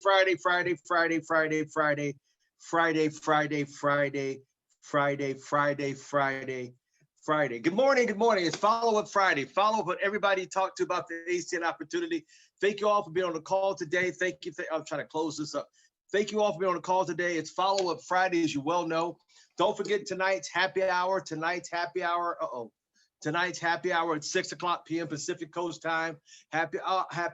Friday, Friday, Friday, Friday, Friday, Friday, Friday, Friday, Friday, Friday, Friday, Friday. Good morning, good morning. It's Follow-Up Friday. Follow up what everybody talked to about the ACN opportunity. Thank you all for being on the call today. Thank you. I'm trying to close this up. Thank you all for being on the call today. It's Follow-Up Friday, as you well know. Don't forget tonight's happy hour. Tonight's happy hour at 6 o'clock p.m. Pacific Coast time. Happy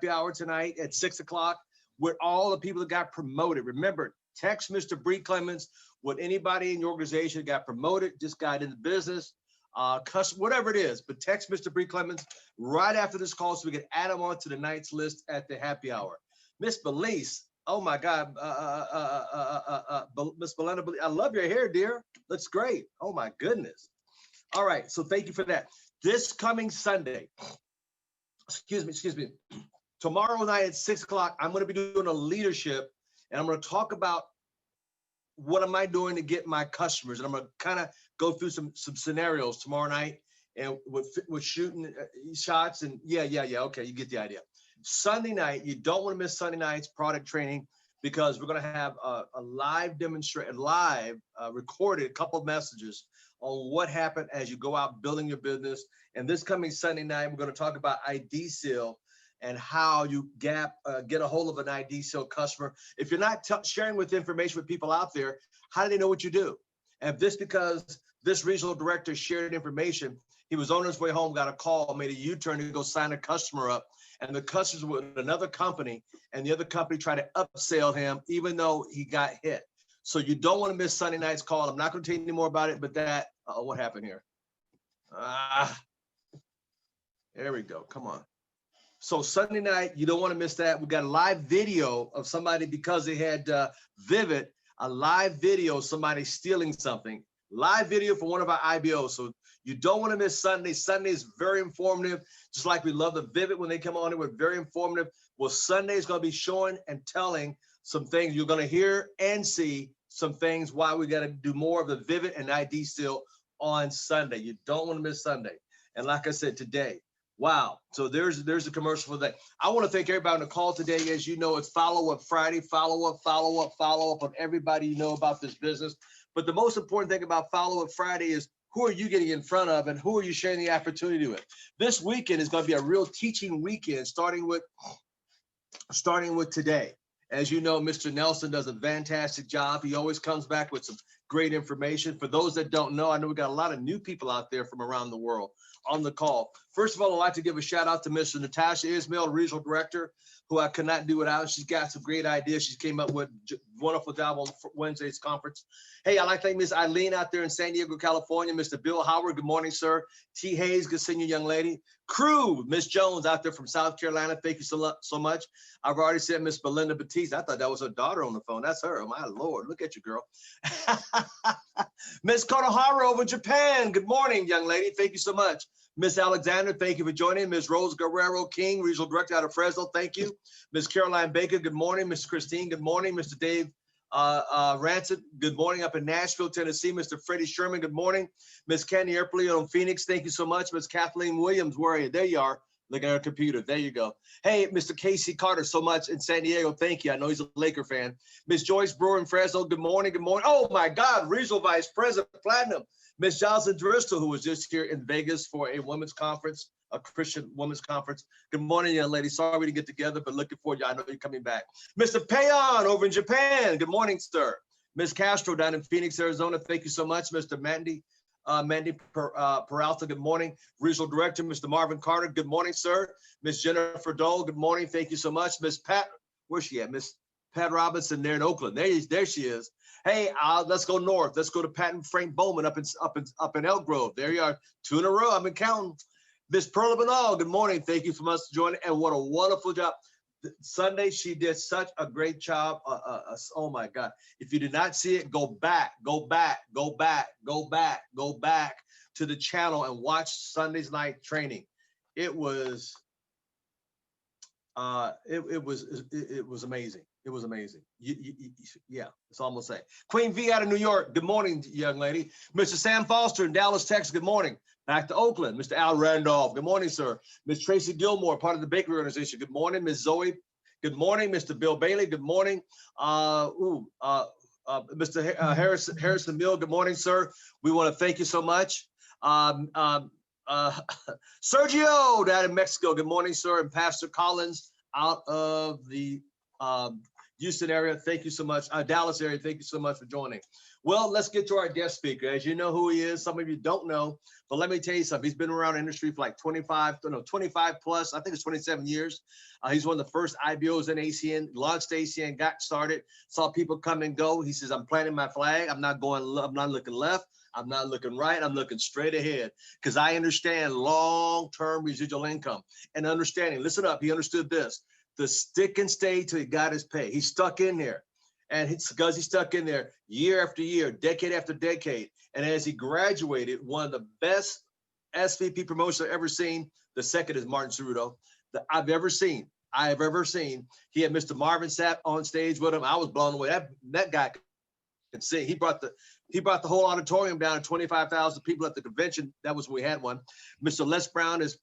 hour tonight at 6 o'clock with all the people that got promoted. Remember, text Mr. Bree Clemens with anybody in your organization that got promoted, just got into business, whatever it is. But text Mr. Bree Clemens right after this call so we can add them on to the night's list at the happy hour. Miss Belize, oh my God, Miss Belinda, I love your hair, dear. Looks great. Oh my goodness. All right, so thank you for that. This coming Sunday, excuse me, tomorrow night at 6 o'clock, I'm going to be doing a leadership, and I'm going to talk about what am I doing to get my customers, and I'm going to kind of go through some scenarios tomorrow night, and with shooting shots, and yeah, okay, you get the idea. Sunday night, you don't want to miss Sunday night's product training because we're going to have a live demonstration, recorded a couple of messages on what happened as you go out building your business. And this coming Sunday night, we're going to talk about ID Seal and how you get a hold of an ID Seal customer. If you're not sharing information with people out there, how do they know what you do? And this because this regional director shared information, he was on his way home, got a call, made a U-turn to go sign a customer up. And the customer's with another company, and the other company tried to upsell him even though he got hit. So you don't want to miss Sunday night's call. I'm not going to tell you any more about it, but what happened here? There we go. Come on. So Sunday night, you don't want to miss that. We got a live video of somebody because they had Vivid, a live video of somebody stealing something. Live video for one of our IBOs. So you don't want to miss Sunday. Sunday is very informative, just like we love the Vivid when they come on. It was very informative. Well, Sunday is going to be showing and telling some things you're going to hear and see some things why we got to do more of the Vivid and ID Seal on Sunday. You don't want to miss Sunday. And like I said, today, wow. So there's a commercial for that. I want to thank everybody on the call today. As you know, it's Follow-Up Friday, follow up on everybody you know about this business. But the most important thing about Follow-Up Friday is who are you getting in front of and who are you sharing the opportunity with? This weekend is going to be a real teaching weekend, starting with today. As you know, Mr. Nelson does a fantastic job. He always comes back with some great information. For those that don't know, I know we got a lot of new people out there from around the world on the call. First of all, I'd like to give a shout out to Mr. Natasha Ismail, Regional Director, who I could not do without. She's got some great ideas. She came up with a wonderful job on Wednesday's conference. Hey, I'd like to thank Miss Eileen out there in San Diego, California. Mr. Bill Howard, good morning, sir. T. Hayes, good seeing you, young lady. Crew, Miss Jones out there from South Carolina. Thank you so much. I've already said Miss Belinda Batiste. I thought that was her daughter on the phone. That's her. Oh, my Lord. Look at you, girl. Miss Konohara over in Japan. Good morning, young lady. Thank you so much. Miss Alexander, thank you for joining. Miss Rose Guerrero King, Regional Director out of Fresno, thank you. Miss Caroline Baker, good morning. Miss Christine, good morning. Mr. Dave Rancid, good morning up in Nashville, Tennessee. Mr. Freddie Sherman, good morning. Miss Candy Erpley on Phoenix, thank you so much. Miss Kathleen Williams, where are you? There you are. Look at our computer. There you go. Hey, Mr. Casey Carter, so much in San Diego. Thank you. I know he's a Laker fan. Miss Joyce Brewer in Fresno, good morning. Good morning. Oh, my God. Regional Vice President Platinum. Miss Jocelyn Driscoll, who was just here in Vegas for a women's conference, a Christian women's conference. Good morning, young lady. Sorry we didn't get together, but looking forward to you. I know you're coming back. Mr. Payon over in Japan. Good morning, sir. Miss Castro down in Phoenix, Arizona. Thank you so much. Mr. Mandy Peralta, good morning. Regional Director, Mr. Marvin Carter, good morning, sir. Miss Jennifer Dole, good morning. Thank you so much. Miss Pat, where's she at? Miss Pat Robinson there in Oakland. There she is. Hey, let's go north. Let's go to Pat and Frank Bowman up in Elk Grove. There you are. 2 in a row. I've been counting. Miss Perla Banal, good morning. Thank you for us to join. And what a wonderful job. Sunday, she did such a great job. Oh my God. If you did not see it, go back to the channel and watch Sunday's night training. It was amazing. It was amazing. Yeah, that's all I'm gonna say. Queen V out of New York. Good morning, young lady. Mr. Sam Foster in Dallas, Texas. Good morning. Back to Oakland. Mr. Al Randolph. Good morning, sir. Miss Tracy Gilmore, part of the bakery organization. Good morning. Miss Zoe Good morning, Mr. Bill Bailey. Good morning. Mr. Harrison Mill. Good morning, sir. We want to thank you so much. Sergio down in Mexico. Good morning, sir. And Pastor Collins out of the Houston area. Thank you so much. Dallas area. Thank you so much for joining. Well, let's get to our guest speaker. As you know who he is, some of you don't know, but let me tell you something. He's been around the industry for like 25 plus, I think it's 27 years. He's one of the first IBOs in ACN, launched ACN, got started, saw people come and go. He says, I'm planting my flag. I'm not looking left. I'm not looking right. I'm looking straight ahead because I understand long-term residual income and understanding. Listen up. He understood this. The stick and stay till he got his pay. He stuck in there. And because he stuck in there year after year, decade after decade. And as he graduated, one of the best SVP promotions I've ever seen, the second is Martin Cerruto, that I've ever seen. He had Mr. Marvin Sapp on stage with him. I was blown away. That guy could sing. He brought the whole auditorium down to 25,000 people at the convention. That was when we had one. Mr. Les Brown, his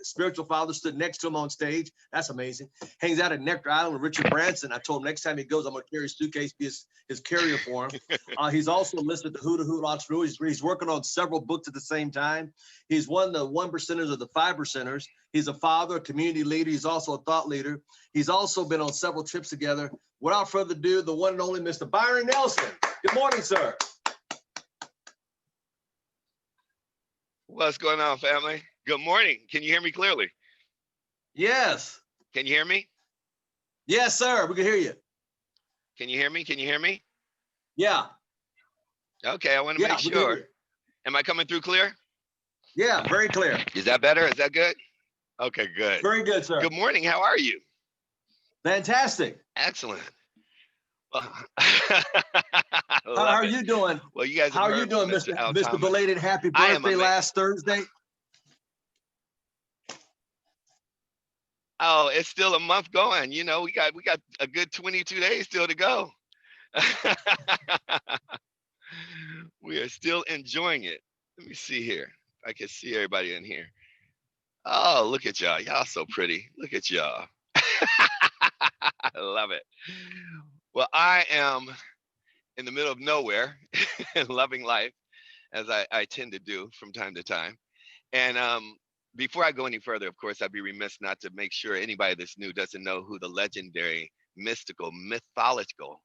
spiritual father, stood next to him on stage. That's amazing. Hangs out at Nectar Island with Richard Branson. I told him next time he goes, I'm going to carry his suitcase, be his carrier for him. He's also listed the Hoot Entrepreneur. He's working on several books at the same time. He's one of the 1%ers of the 5%ers. He's a father, a community leader. He's also a thought leader. He's also been on several trips together. Without further ado, the one and only Mr. Byron Nelson. Good morning, sir. What's going on, family? Good morning. Can you hear me clearly? Yes. Can you hear me? Yes, sir. We can hear you. Can you hear me? Can you hear me? Yeah. Okay, I want to make sure. Am I coming through clear? Yeah, very clear. Is that better? Is that good? Okay, good. Very good, sir. Good morning. How are you? Fantastic. Excellent. Well, how are you doing? Well, you guys. How are you doing, Mr. Belated Happy Birthday last Thursday? Oh, it's still a month going. You know, we got a good 22 days still to go. We are still enjoying it. Let me see here. I can see everybody in here. Oh, look at y'all. Y'all so pretty. Look at y'all. I love it. Well, I am in the middle of nowhere, loving life, as I tend to do from time to time. And before I go any further, of course, I'd be remiss not to make sure anybody that's new doesn't know who the legendary, mythological,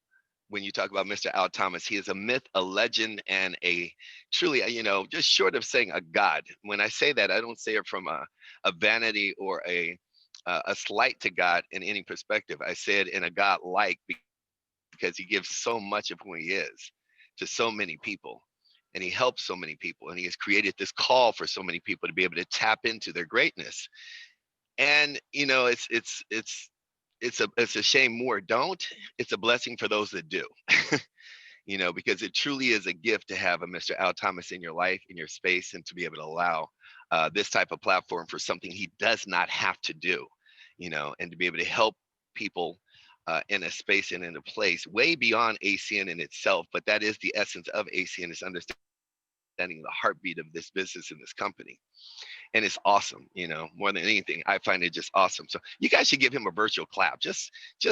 when you talk about Mr. Al Thomas, he is a myth, a legend, and a truly, just short of saying a god. When I say that, I don't say it from a vanity or a slight to God in any perspective. I say it in a God-like because he gives so much of who he is to so many people, and he helps so many people, and he has created this call for so many people to be able to tap into their greatness. And it's a shame more don't. It's a blessing for those that do. Because it truly is a gift to have a Mr. Al Thomas in your life, in your space, and to be able to allow this type of platform for something he does not have to do, and to be able to help people in a space and in a place way beyond ACN in itself. But that is the essence of ACN, is understanding the heartbeat of this business and this company. And it's awesome, more than anything. I find it just awesome. So you guys should give him a virtual clap. Just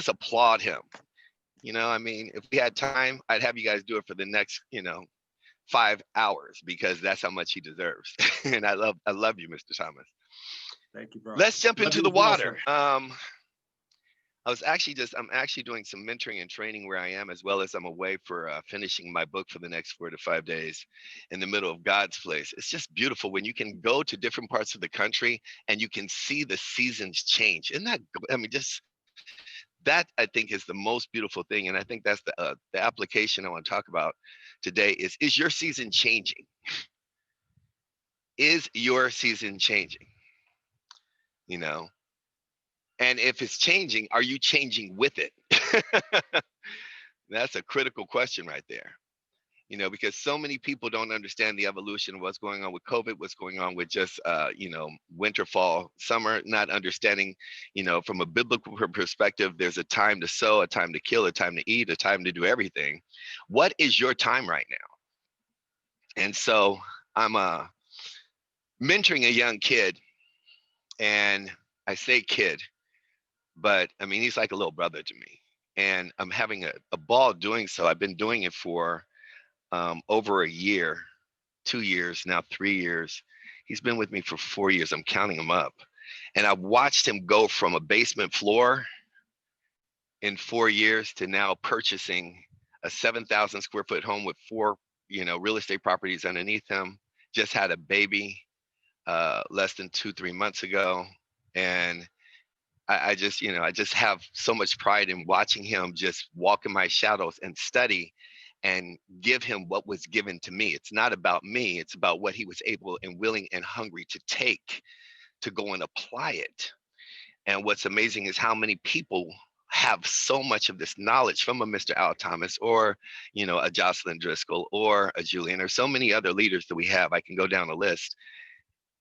applaud him. If we had time, I'd have you guys do it for the next, 5 hours, because that's how much he deserves. And I love you, Mr. Thomas. Thank you, bro. Let's jump into the water. I'm actually doing some mentoring and training where I am, as well as I'm away for finishing my book for the next 4 to 5 days in the middle of God's place. It's just beautiful when you can go to different parts of the country and you can see the seasons change. Isn't that, that I think is the most beautiful thing. And I think that's the application I want to talk about today is your season changing? Is your season changing? And if it's changing, are you changing with it? That's a critical question right there. Because so many people don't understand the evolution of what's going on with COVID, what's going on with just, winter, fall, summer, not understanding, from a biblical perspective, there's a time to sow, a time to kill, a time to eat, a time to do everything. What is your time right now? And so I'm mentoring a young kid, and I say kid, but I mean, he's like a little brother to me. And I'm having a ball doing so. I've been doing it for over a year, 2 years, now 3 years. He's been with me for 4 years. I'm counting him up. And I've watched him go from a basement floor in 4 years to now purchasing a 7,000 square foot home with four, real estate properties underneath him. Just had a baby less than 2, 3 months ago. And I just, I just have so much pride in watching him just walk in my shadows and study and give him what was given to me. It's not about me. It's about what he was able and willing and hungry to take to go and apply it. And what's amazing is how many people have so much of this knowledge from a Mr. Al Thomas or, a Jocelyn Driscoll or a Julian or so many other leaders that we have. I can go down a list,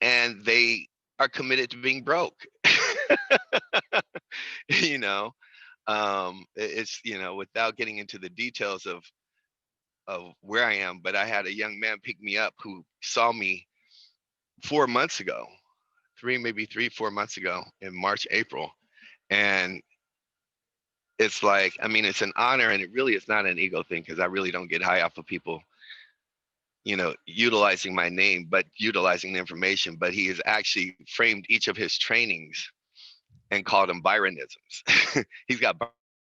and they are committed to being broke. you know, it's, without getting into the details of where I am, but I had a young man pick me up who saw me 4 months ago, maybe 3, 4 months ago in March, April. And it's like, I mean, it's an honor, and it really is not an ego thing, because I really don't get high off of people, utilizing my name, but utilizing the information. But he has actually framed each of his trainings and called them Byronisms. He's got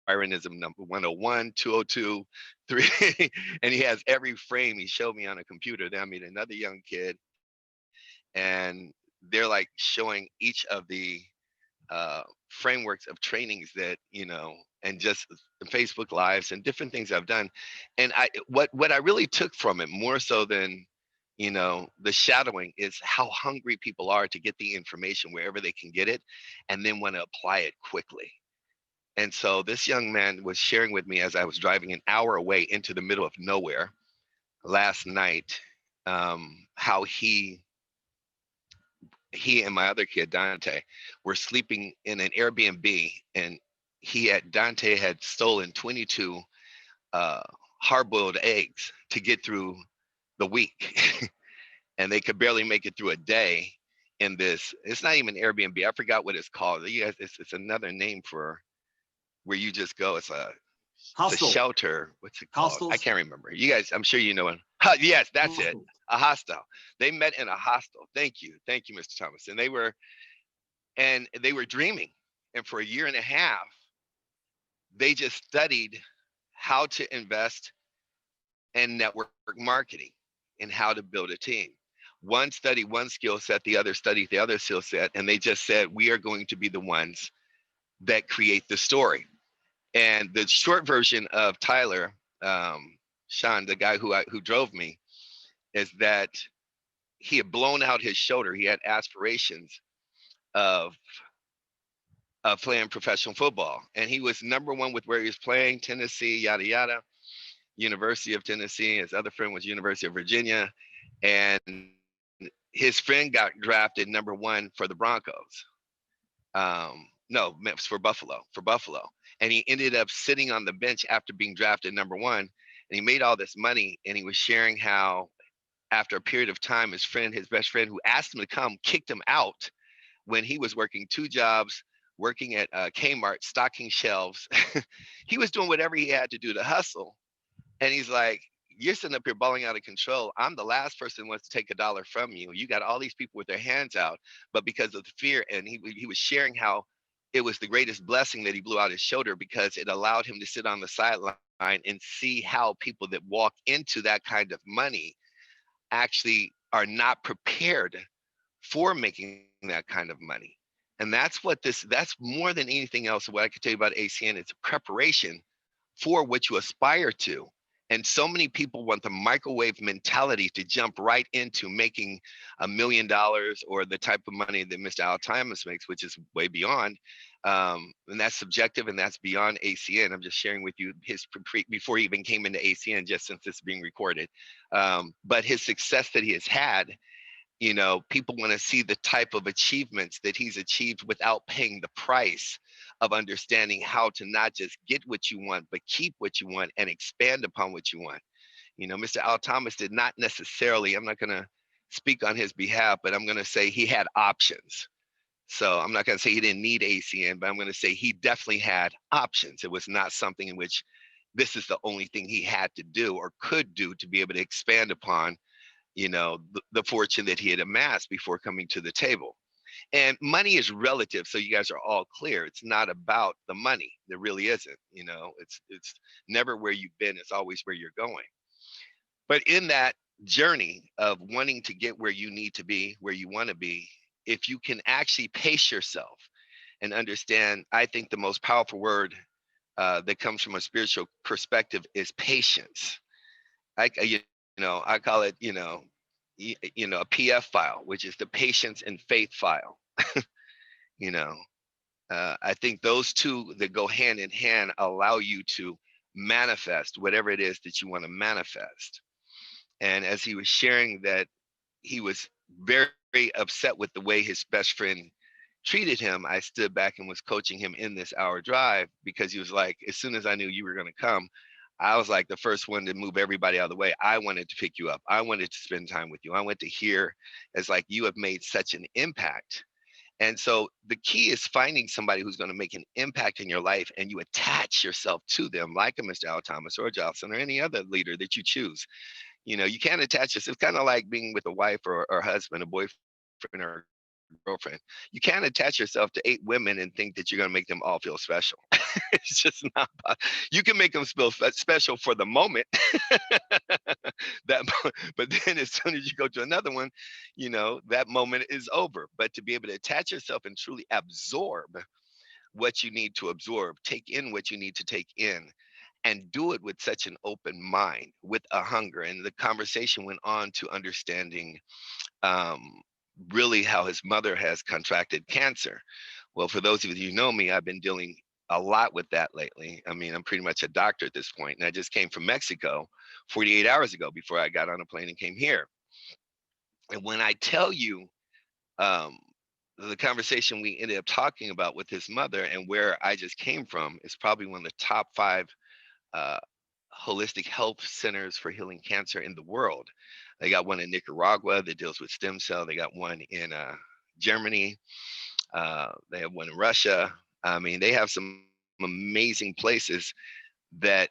Byronism number 101, 202, 3, and he has every frame. He showed me on a computer. Then I meet another young kid, and they're like showing each of the frameworks of trainings that, and just Facebook lives and different things I've done. And what I really took from it, more so than, the shadowing, is how hungry people are to get the information wherever they can get it, and then want to apply it quickly. And so this young man was sharing with me as I was driving an hour away into the middle of nowhere last night, how he and my other kid, Dante, were sleeping in an Airbnb, and Dante had stolen 22 hard-boiled eggs to get through the week. And they could barely make it through a day in this. It's not even Airbnb. I forgot what it's called. You guys, it's another name for where you just go. It's a shelter. What's it called? Hostels? I can't remember. You guys, I'm sure you know it. Yes, that's it. A hostel. They met in a hostel. Thank you, Mr. Thomas. And they were dreaming. And for a year and a half, they just studied how to invest and network marketing and how to build a team. One studied one skill set, the other studied the other skill set, and they just said, we are going to be the ones that create the story. And the short version of Tyler, Sean, the guy who drove me, is that he had blown out his shoulder. He had aspirations of playing professional football, and he was number one with where he was playing, Tennessee, yada yada, University of Tennessee. His other friend was University of Virginia, and his friend got drafted number one for the Broncos. No, it was for Buffalo. And he ended up sitting on the bench after being drafted number one, and he made all this money. And he was sharing how, after a period of time, his best friend who asked him to come, kicked him out when he was working 2 jobs, working at Kmart, stocking shelves. He was doing whatever he had to do to hustle. And he's like, you're sitting up here balling out of control. I'm the last person who wants to take a dollar from you. You got all these people with their hands out, but because of the fear, and he was sharing how it was the greatest blessing that he blew out his shoulder, because it allowed him to sit on the sideline and see how people that walk into that kind of money actually are not prepared for making that kind of money. And that's more than anything else, what I could tell you about ACN. It's a preparation for what you aspire to. And so many people want the microwave mentality to jump right into making $1 million or the type of money that Mr. Al Thomas makes, which is way beyond. And that's subjective, and that's beyond ACN. I'm just sharing with you his before he even came into ACN, just since it's being recorded. But his success that he has had, people want to see the type of achievements that he's achieved without paying the price of understanding how to not just get what you want, but keep what you want and expand upon what you want. Mr. Al Thomas did not necessarily, I'm not going to speak on his behalf, but I'm going to say he had options. So I'm not going to say he didn't need ACN, but I'm going to say he definitely had options. It was not something in which this is the only thing he had to do or could do to be able to expand upon, the fortune that he had amassed before coming to the table. And money is relative, so you guys are all clear. It's not about the money. There really isn't. It's never where you've been. It's always where you're going. But in that journey of wanting to get where you need to be, where you want to be, if you can actually pace yourself and understand, I think the most powerful word that comes from a spiritual perspective is patience. I call it, a PF file, which is the patience and faith file. you know, I think those two that go hand in hand allow you to manifest whatever it is that you want to manifest. And as he was sharing that he was very upset with the way his best friend treated him, I stood back and was coaching him in this hour drive, because he was like, as soon as I knew you were going to come, I was like the first one to move everybody out of the way. I wanted to pick you up. I wanted to spend time with you. I wanted to hear as like, you have made such an impact. And so the key is finding somebody who's going to make an impact in your life, and you attach yourself to them, like a Mr. Al Thomas or Jocelyn or any other leader that you choose. You can't attach yourself. It's kind of like being with a wife or husband, a boyfriend or girlfriend. You can't attach yourself to 8 women and think that you're going to make them all feel special. It's just not. You can make them feel special for the moment, but then as soon as you go to another one, that moment is over. But to be able to attach yourself and truly absorb what you need to absorb, take in what you need to take in, and do it with such an open mind, with a hunger. And the conversation went on to understanding really how his mother has contracted cancer. Well, for those of you who know me, I've been dealing a lot with that lately. I mean, I'm pretty much a doctor at this point, and I just came from Mexico 48 hours ago before I got on a plane and came here. And when I tell you the conversation we ended up talking about with his mother and where I just came from is probably one of the top 5 uh, holistic health centers for healing cancer in the world. They got one in Nicaragua that deals with stem cell. They got one in Germany. They have one in Russia. I mean, they have some amazing places that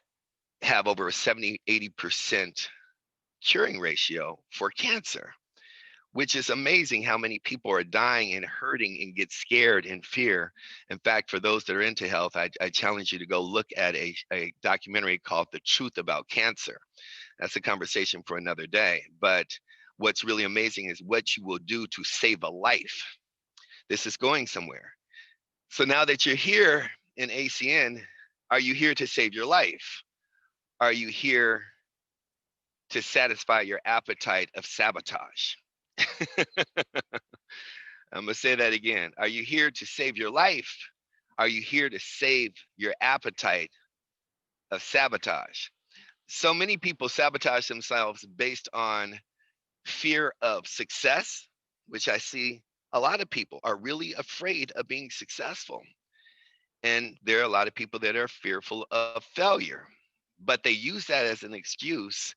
have over a 70-80% curing ratio for cancer, which is amazing how many people are dying and hurting and get scared and fear. In fact, for those that are into health, I challenge you to go look at a documentary called The Truth About Cancer. That's a conversation for another day. But what's really amazing is what you will do to save a life. This is going somewhere. So now that you're here in ACN, are you here to save your life? Are you here to satisfy your appetite of sabotage? I'm going to say that again. Are you here to save your life? Are you here to save your appetite of sabotage? So many people sabotage themselves based on fear of success, which I see a lot of people are really afraid of being successful. And there are a lot of people that are fearful of failure, but they use that as an excuse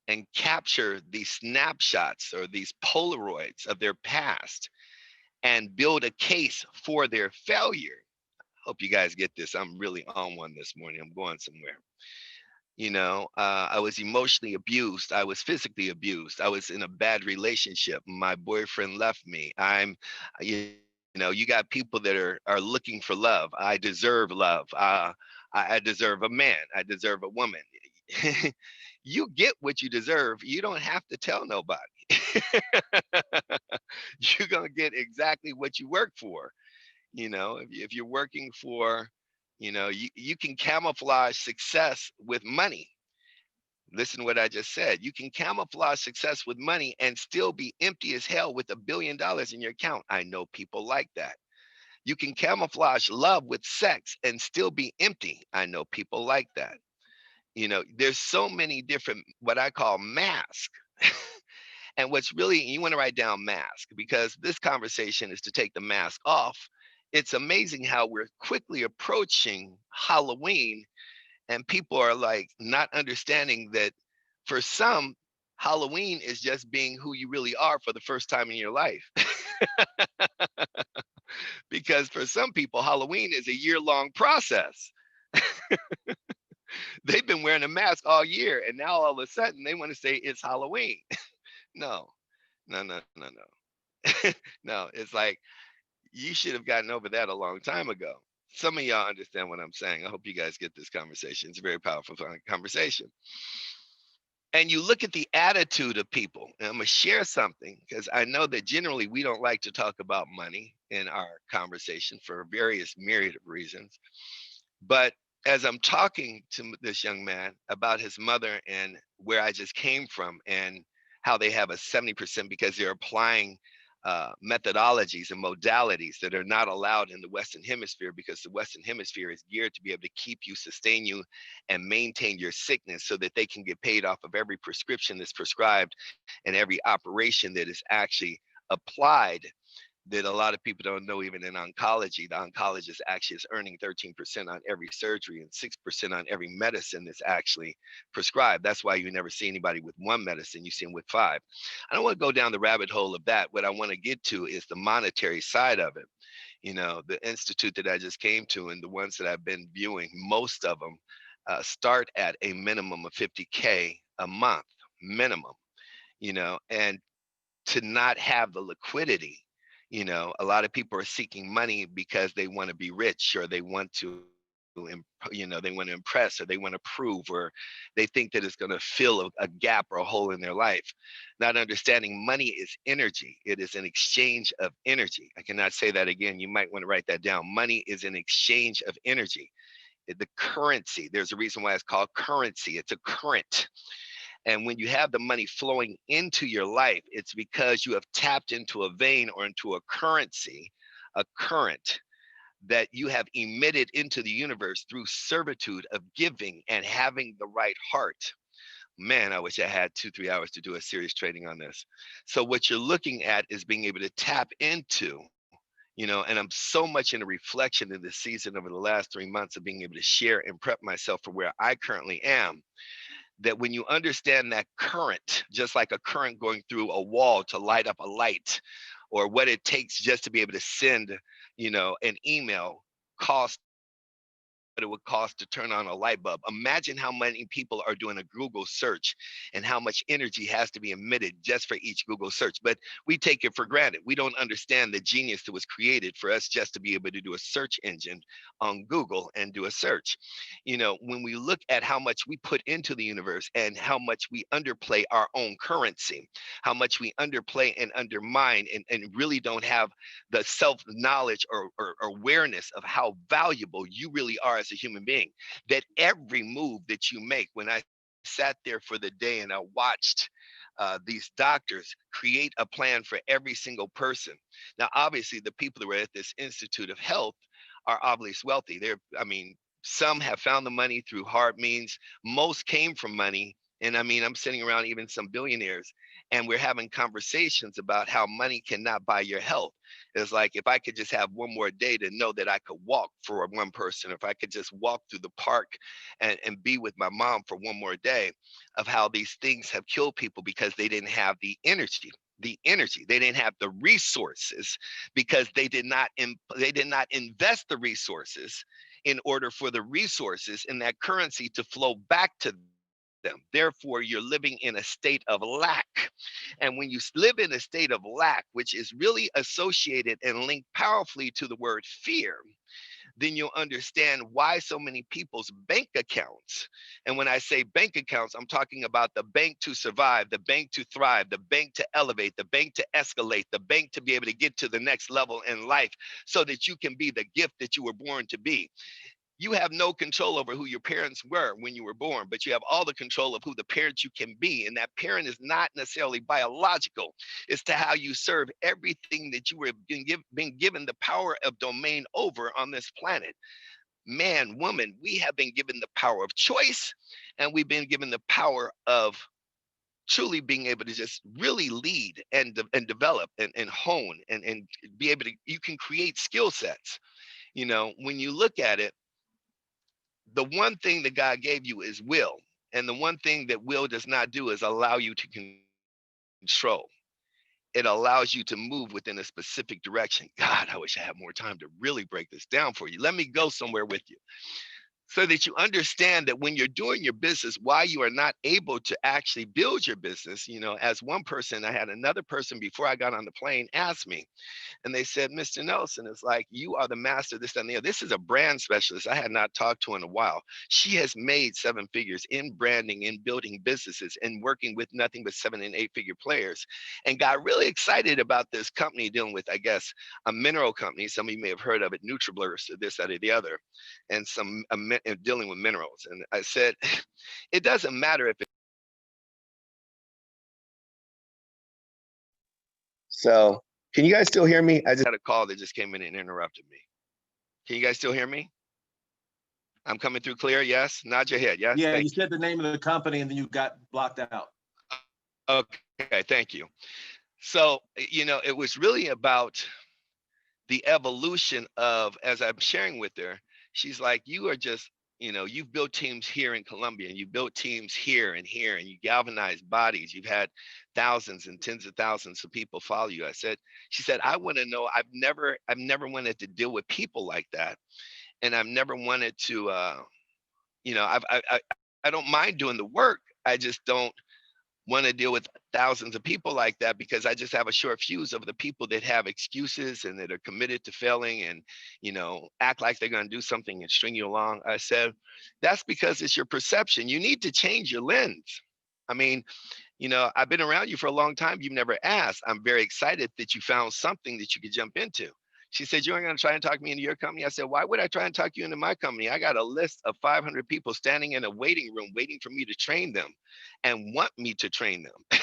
and capture these snapshots or these Polaroids of their past and build a case for their failure. Hope you guys get this. I'm really on one this morning. I'm going somewhere. I was emotionally abused. I was physically abused. I was in a bad relationship. My boyfriend left me. You got people that are looking for love. I deserve love. I deserve a man. I deserve a woman. You get what you deserve. You don't have to tell nobody. You're going to get exactly what you work for. If you're working for, you can camouflage success with money. Listen to what I just said. You can camouflage success with money and still be empty as hell with $1 billion in your account. I know people like that. You can camouflage love with sex and still be empty. I know people like that. There's so many different, what I call masks. And what's really, you want to write down mask, because this conversation is to take the mask off. It's amazing how we're quickly approaching Halloween and people are like not understanding that for some, Halloween is just being who you really are for the first time in your life. Because for some people, Halloween is a year-long process. They've been wearing a mask all year, and now all of a sudden they want to say it's Halloween. No, no, no, no, no. No, it's like you should have gotten over that a long time ago. Some of y'all understand what I'm saying. I hope you guys get this conversation. It's a very powerful conversation. And you look at the attitude of people. And I'm going to share something because I know that generally we don't like to talk about money in our conversation for various myriad of reasons. But as I'm talking to this young man about his mother and where I just came from and how they have a 70% because they're applying methodologies and modalities that are not allowed in the Western Hemisphere, because the Western Hemisphere is geared to be able to keep you, sustain you, and maintain your sickness so that they can get paid off of every prescription that's prescribed and every operation that is actually applied, that a lot of people don't know. Even in oncology, the oncologist actually is earning 13% on every surgery and 6% on every medicine that's actually prescribed. That's why you never see anybody with one medicine, you see them with 5. I don't want to go down the rabbit hole of that. What I want to get to is the monetary side of it. You know, the institute that I just came to and the ones that I've been viewing, most of them start at a minimum of 50K a month, minimum, you know, and to not have the liquidity. You know, a lot of people are seeking money because they want to be rich, or they want to, you know, they want to impress, or they want to prove, or they think that it's going to fill a gap or a hole in their life. Not understanding money is energy. It is an exchange of energy. I cannot say that again. You might want to write that down. Money is an exchange of energy. The currency, there's a reason why it's called currency. It's a current. And when you have the money flowing into your life, it's because you have tapped into a vein or into a currency, a current that you have emitted into the universe through servitude of giving and having the right heart. Man, I wish I had 2-3 hours to do a serious training on this. So what you're looking at is being able to tap into, you know, and I'm so much in a reflection in this season over the last 3 months of being able to share and prep myself for where I currently am, that when you understand that current, just like a current going through a wall to light up a light, or what it takes just to be able to send, you know, an email costs what it would cost to turn on a light bulb. Imagine how many people are doing a Google search and how much energy has to be emitted just for each Google search. But we take it for granted. We don't understand the genius that was created for us just to be able to do a search engine on Google and do a search. You know, when we look at how much we put into the universe and how much we underplay our own currency, how much we underplay and undermine and really don't have the self-knowledge or awareness of how valuable you really are as a human being, that every move that you make, when I sat there for the day and I watched these doctors create a plan for every single person. Now, obviously, the people that were at this Institute of Health are obviously wealthy. They're, I mean, some have found the money through hard means. Most came from money. And I mean, I'm sitting around even some billionaires, and we're having conversations about how money cannot buy your health. It's like, if I could just have one more day to know that I could walk for one person, if I could just walk through the park and be with my mom for one more day, of how these things have killed people because they didn't have the energy. The energy, they didn't have the resources, because they did not invest the resources in order for the resources in that currency to flow back to them. Therefore, you're living in a state of lack. And when you live in a state of lack, which is really associated and linked powerfully to the word fear, then you'll understand why so many people's bank accounts, and when I say bank accounts, I'm talking about the bank to survive, the bank to thrive, the bank to elevate, the bank to escalate, the bank to be able to get to the next level in life so that you can be the gift that you were born to be. You have no control over who your parents were when you were born, but you have all the control of who the parent you can be. And that parent is not necessarily biological. It's to how you serve everything that you were being given the power of domain over on this planet. Man, woman, we have been given the power of choice, and we've been given the power of truly being able to just really lead and develop and hone and be able to, you can create skill sets. You know, when you look at it, the one thing that God gave you is will. And the one thing that will does not do is allow you to control. it allows you to move within a specific direction. God, I wish I had more time to really break this down for you. Let me go somewhere with you, so that you understand that when you're doing your business, why you are not able to actually build your business. As one person, I had another person before I got on the plane ask me, and they said, Mr. Nelson, it's like, you are the master, this, that, and the other. This is a brand specialist I had not talked to in a while. She has made 7 figures in branding, in building businesses, and working with nothing but 7 and 8 figure players, and got really excited about this company dealing with, I guess, a mineral company. Some of you may have heard of it, Nutriblurs, or this, that, or the other, and dealing with minerals. And I said, it doesn't matter if So, can you guys still hear me? I just had a call that just came in and interrupted me. Can you guys still hear me? I'm coming through clear, yes? Nod your head, yes? Yeah, you said the name of the company and then you got blocked out. Okay, thank you. So, it was really about the evolution of, as I'm sharing with her, she's like, you are just, you've built teams here in Colombia, and you built teams here, and you galvanized bodies. You've had thousands and tens of thousands of people follow you. She said, I want to know, I've never wanted to deal with people like that. And I've never wanted to, I don't mind doing the work. I just don't want to deal with thousands of people like that, because I just have a short fuse of the people that have excuses and that are committed to failing and, act like they're going to do something and string you along. I said, that's because it's your perception. You need to change your lens. I mean, I've been around you for a long time. You've never asked. I'm very excited that you found something that you could jump into. She said, you aren't going to try and talk me into your company? I said, why would I try and talk you into my company? I got a list of 500 people standing in a waiting room waiting for me to train them and want me to train them.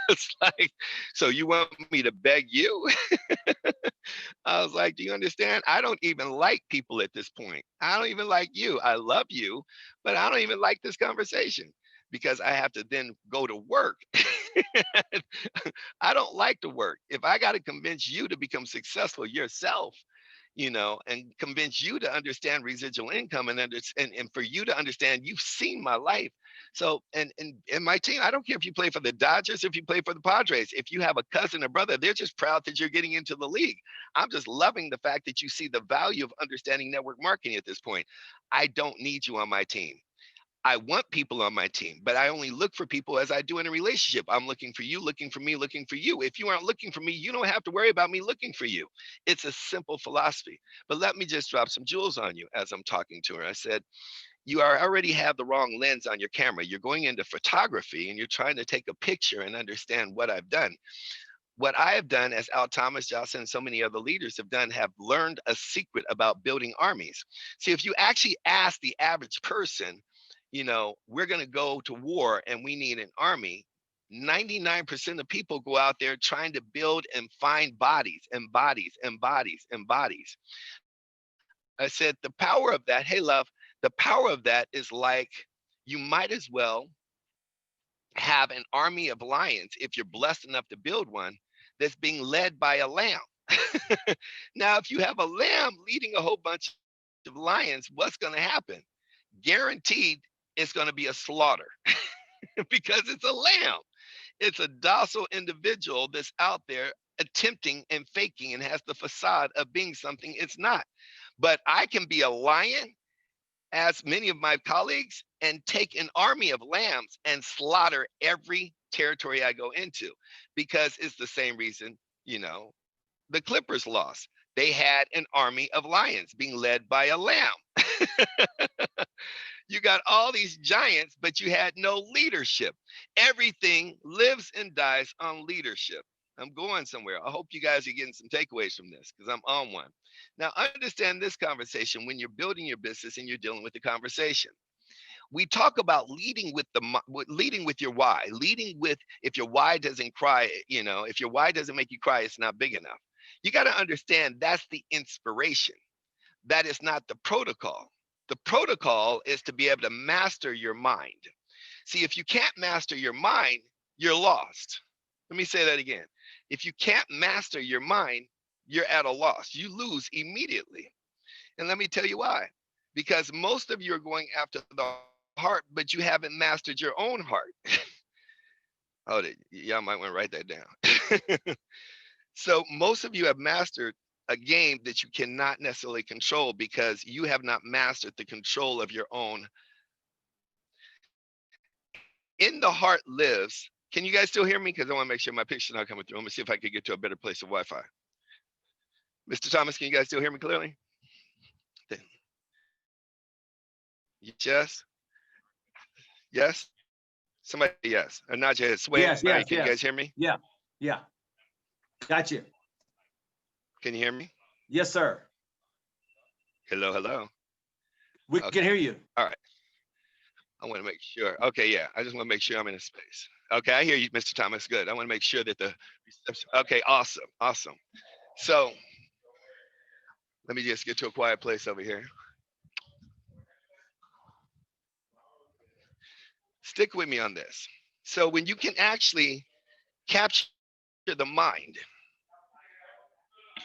It's like, so you want me to beg you? I was like, do you understand? I don't even like people at this point. I don't even like you. I love you, but I don't even like this conversation, because I have to then go to work. I don't like to work. If I got to convince you to become successful yourself, and convince you to understand residual income, and for you to understand, you've seen my life. So, and my team, I don't care if you play for the Dodgers, if you play for the Padres, if you have a cousin or brother, they're just proud that you're getting into the league. I'm just loving the fact that you see the value of understanding network marketing at this point. I don't need you on my team. I want people on my team, but I only look for people as I do in a relationship. I'm looking for you, looking for me, looking for you. If you aren't looking for me, you don't have to worry about me looking for you. It's a simple philosophy. But let me just drop some jewels on you as I'm talking to her. I said, you already have the wrong lens on your camera. You're going into photography and you're trying to take a picture and understand what I've done. What I have done, as Al Thomas, Johnson, and so many other leaders have done, have learned a secret about building armies. See, if you actually ask the average person, we're going to go to war and we need an army, 99% of people go out there trying to build and find bodies and bodies and bodies and bodies. I said, the power of that, hey, love, the power of that is like, you might as well have an army of lions, if you're blessed enough to build one, that's being led by a lamb. Now, if you have a lamb leading a whole bunch of lions, what's going to happen? Guaranteed, it's going to be a slaughter because it's a lamb. It's a docile individual that's out there attempting and faking and has the facade of being something it's not. But I can be a lion, as many of my colleagues, and take an army of lambs and slaughter every territory I go into, because it's the same reason, the Clippers lost. They had an army of lions being led by a lamb. You got all these giants, but you had no leadership. Everything lives and dies on leadership. I'm going somewhere. I hope you guys are getting some takeaways from this, because I'm on one. Now, understand this conversation when you're building your business and you're dealing with the conversation. We talk about leading with your why, leading with, if your why doesn't cry, if your why doesn't make you cry, it's not big enough. You got to understand that's the inspiration. That is not the protocol. The protocol is to be able to master your mind. See, if you can't master your mind, you're lost. Let me say that again. If you can't master your mind, you're at a loss. You lose immediately. And let me tell you why. Because most of you are going after the heart, but you haven't mastered your own heart. Hold it. Y'all might want to write that down. So most of you have mastered a game that you cannot necessarily control because you have not mastered the control of your own. In the heart lives. Can you guys still hear me? Because I want to make sure my picture's not coming through. Let me see if I can get to a better place of Wi-Fi. Mr. Thomas, can you guys still hear me clearly? Yes? Yes? Somebody, yes. Or nod your head. Sway, Yes, yes, can you yes. guys hear me? Yeah, yeah. Got you. Can you hear me? Yes, sir. Hello, hello. We Okay. can hear you. All right. I want to make sure. Okay, yeah. I just want to make sure I'm in a space. Okay, I hear you, Mr. Thomas. Good. I want to make sure that the reception. Okay, awesome, awesome. So let me just get to a quiet place over here. Stick with me on this. So when you can actually capture the mind,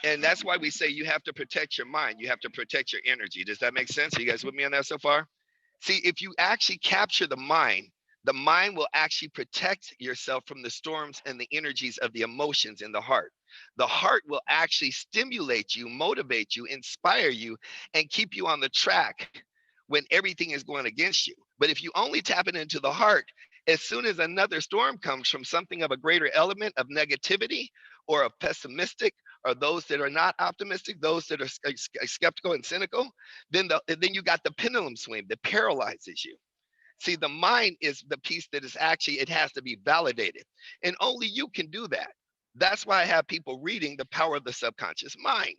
and that's why we say you have to protect your mind, you have to protect your energy. Does that make sense? Are you guys with me on that so far? See, if you actually capture the mind will actually protect yourself from the storms and the energies of the emotions in the heart. The heart will actually stimulate you, motivate you, inspire you, and keep you on the track when everything is going against you. But if you only tap it into the heart, as soon as another storm comes from something of a greater element of negativity or of pessimistic, or those that are not optimistic, those that are skeptical and cynical, then you got the pendulum swing that paralyzes you. See, the mind is the piece that is actually, it has to be validated. And only you can do that. That's why I have people reading The Power of the Subconscious Mind.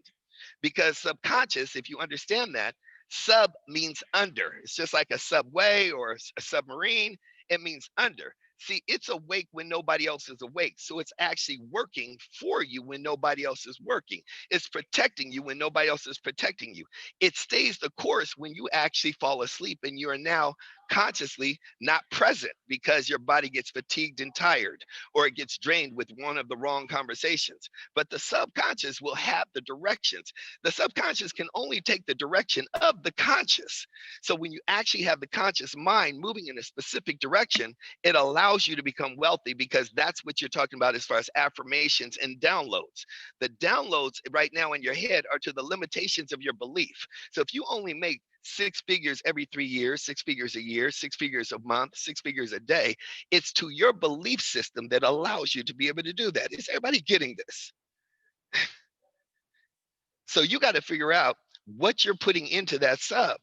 Because subconscious, if you understand that, sub means under. It's just like a subway or a submarine. It means under. See, it's awake when nobody else is awake. So it's actually working for you when nobody else is working. It's protecting you when nobody else is protecting you. It stays the course when you actually fall asleep and you are now consciously not present because your body gets fatigued and tired, or it gets drained with one of the wrong conversations. But the subconscious will have the directions. The subconscious can only take the direction of the conscious. So when you actually have the conscious mind moving in a specific direction, it allows you to become wealthy, because that's what you're talking about as far as affirmations and downloads. The downloads right now in your head are to the limitations of your belief. So if you only make 6 figures every 3 years, 6 figures a year, 6 figures a month, 6 figures a day, it's to your belief system that allows you to be able to do that. Is everybody getting this? So you got to figure out what you're putting into that sub,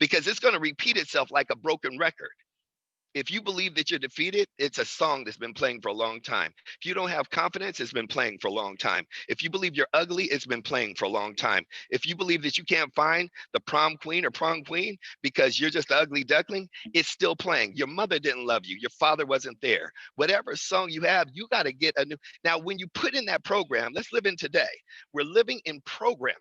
because it's going to repeat itself like a broken record. If you believe that you're defeated, it's a song that's been playing for a long time. If you don't have confidence, it's been playing for a long time. If you believe you're ugly, it's been playing for a long time. If you believe that you can't find the prom queen or prom queen because you're just an ugly duckling, it's still playing. Your mother didn't love you. Your father wasn't there. Whatever song you have, you got to get a new. Now, when you put in that program, let's live in today. We're living in programming.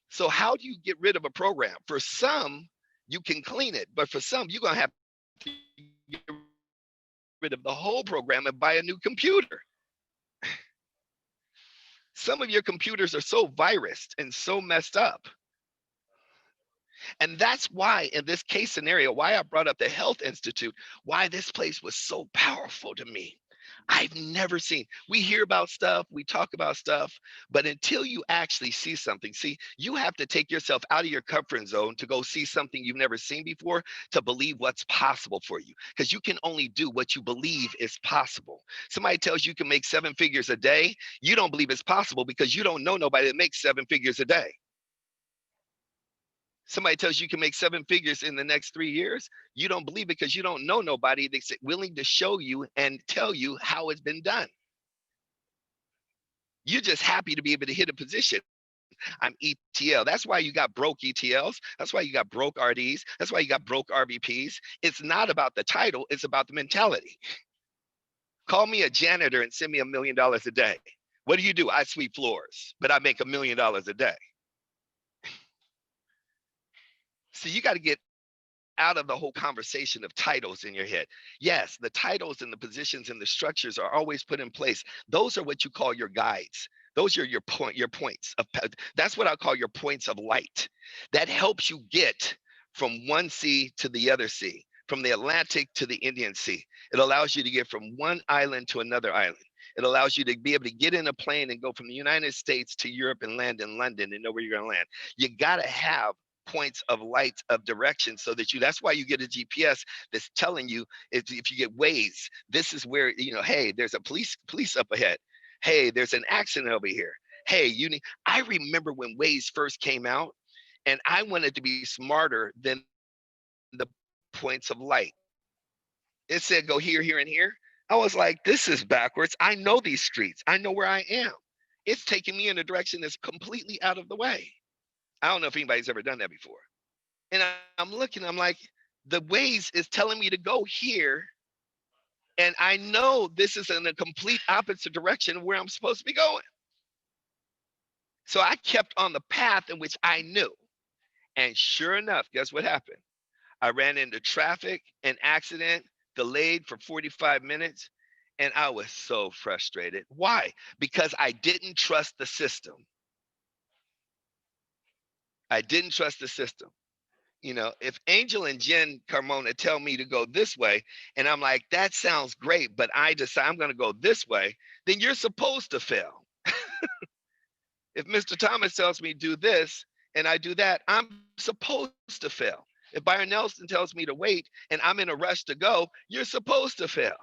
So how do you get rid of a program? For some, you can clean it, but for some, you're going to have to get rid of the whole program and buy a new computer. Some of your computers are so virused and so messed up. And that's why, in this case scenario, why I brought up the Health Institute, why this place was so powerful to me. I've never seen, we hear about stuff, we talk about stuff, but until you actually see something, see, you have to take yourself out of your comfort zone to go see something you've never seen before to believe what's possible for you, because you can only do what you believe is possible. Somebody tells you can make 7 figures a day, you don't believe it's possible because you don't know nobody that makes 7 figures a day. Somebody tells you can make 7 figures in the next 3 years, you don't believe it because you don't know nobody that's willing to show you and tell you how it's been done. You're just happy to be able to hit a position. I'm ETL. That's why you got broke ETLs. That's why you got broke RDs. That's why you got broke RVPs. It's not about the title, it's about the mentality. Call me a janitor and send me $1 million a day. What do? I sweep floors, but I make $1 million a day. So you got to get out of the whole conversation of titles in your head. Yes, the titles and the positions and the structures are always put in place. Those are what you call your guides. Those are your points of, that's what I call your points of light. That helps you get from one C to the other C, from the Atlantic to the Indian Sea. It allows you to get from one island to another island. It allows you to be able to get in a plane and go from the United States to Europe and land in London and know where you're going to land. You got to have points of light of direction so that that's why you get a GPS that's telling you, if you get Waze, this is where, hey, there's a police up ahead. Hey, there's an accident over here. Hey, I remember when Waze first came out, and I wanted to be smarter than the points of light. It said go here, here, and here. I was like, this is backwards. I know these streets. I know where I am. It's taking me in a direction that's completely out of the way. I don't know if anybody's ever done that before. And I'm looking, I'm like, the Waze is telling me to go here. And I know this is in a complete opposite direction of where I'm supposed to be going. So I kept on the path in which I knew. And sure enough, guess what happened? I ran into traffic, an accident, delayed for 45 minutes, and I was so frustrated. Why? Because I didn't trust the system. I didn't trust the system. If Angel and Jen Carmona tell me to go this way, and I'm like, that sounds great, but I decide I'm going to go this way, then you're supposed to fail. If Mr. Thomas tells me do this, and I do that, I'm supposed to fail. If Byron Nelson tells me to wait and I'm in a rush to go, you're supposed to fail.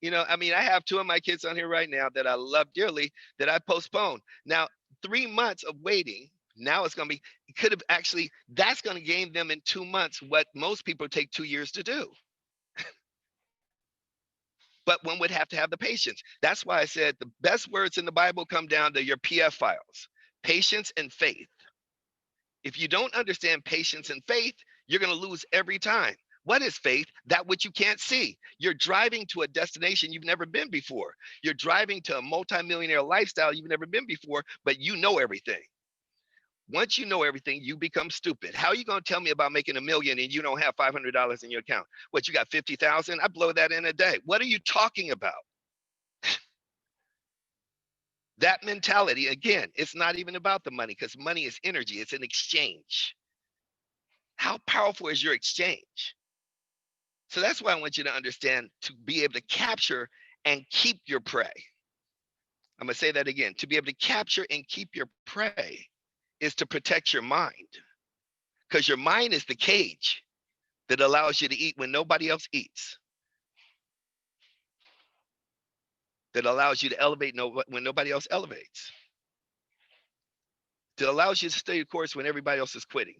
I have two of my kids on here right now that I love dearly that I postponed. Now, 3 months of waiting, now it's going to be, that's going to gain them in 2 months what most people take 2 years to do. But one would have to have the patience. That's why I said the best words in the Bible come down to your PF files, patience and faith. If you don't understand patience and faith, you're going to lose every time. What is faith? That which you can't see. You're driving to a destination you've never been before. You're driving to a multimillionaire lifestyle you've never been before, but you know everything. Once you know everything, you become stupid. How are you going to tell me about making $1 million and you don't have $500 in your account? What, you got 50,000? I blow that in a day. What are you talking about? That mentality, again, it's not even about the money, because money is energy. It's an exchange. How powerful is your exchange? So that's why I want you to understand, to be able to capture and keep your prey. I'm going to say that again. To be able to capture and keep your prey is to protect your mind, because your mind is the cage that allows you to eat when nobody else eats, that allows you to elevate when nobody else elevates, that allows you to stay the course when everybody else is quitting.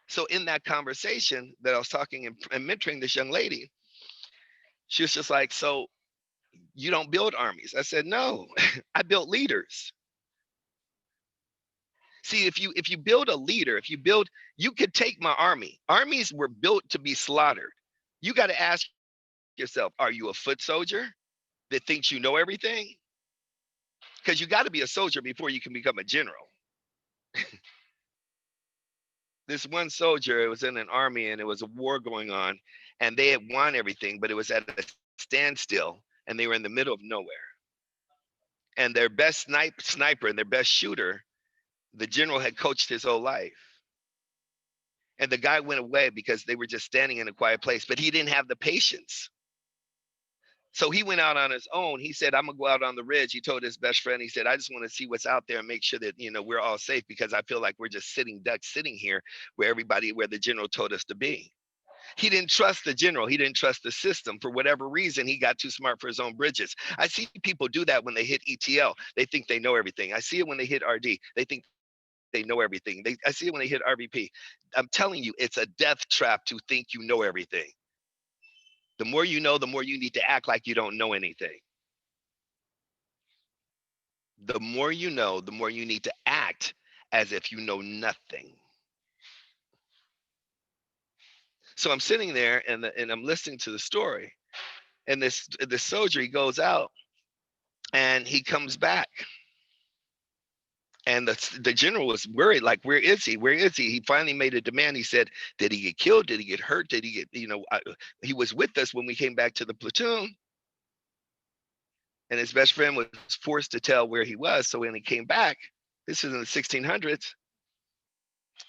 So in that conversation that I was talking and mentoring this young lady, she was just like, so you don't build armies? I said, no, I built leaders. See, if you build a leader, you could take my army. Armies were built to be slaughtered. You got to ask yourself, are you a foot soldier that thinks you know everything? Because you got to be a soldier before you can become a general. This one soldier, it was in an army and it was a war going on, and they had won everything, but it was at a standstill and they were in the middle of nowhere. And their best sniper and their best shooter, the general had coached his whole life. And the guy went away because they were just standing in a quiet place, but he didn't have the patience. So he went out on his own. He said, I'm gonna go out on the ridge. He told his best friend, he said, I just want to see what's out there and make sure that, we're all safe, because I feel like we're just sitting here where the general told us to be. He didn't trust the general. He didn't trust the system. For whatever reason, he got too smart for his own bridges. I see people do that when they hit ETL. They think they know everything. I see it when they hit RD. They think they know everything. I see it when they hit RVP. I'm telling you, it's a death trap to think you know everything. The more you know, the more you need to act like you don't know anything. The more you know, the more you need to act as if you know nothing. So I'm sitting there and I'm listening to the story, and this soldier, he goes out and he comes back, and the general was worried, like, where is he? Where is he? He finally made a demand. He said, did he get killed? Did he get hurt? Did he get, he was with us when we came back to the platoon. And his best friend was forced to tell where he was. So when he came back, this is in the 1600s,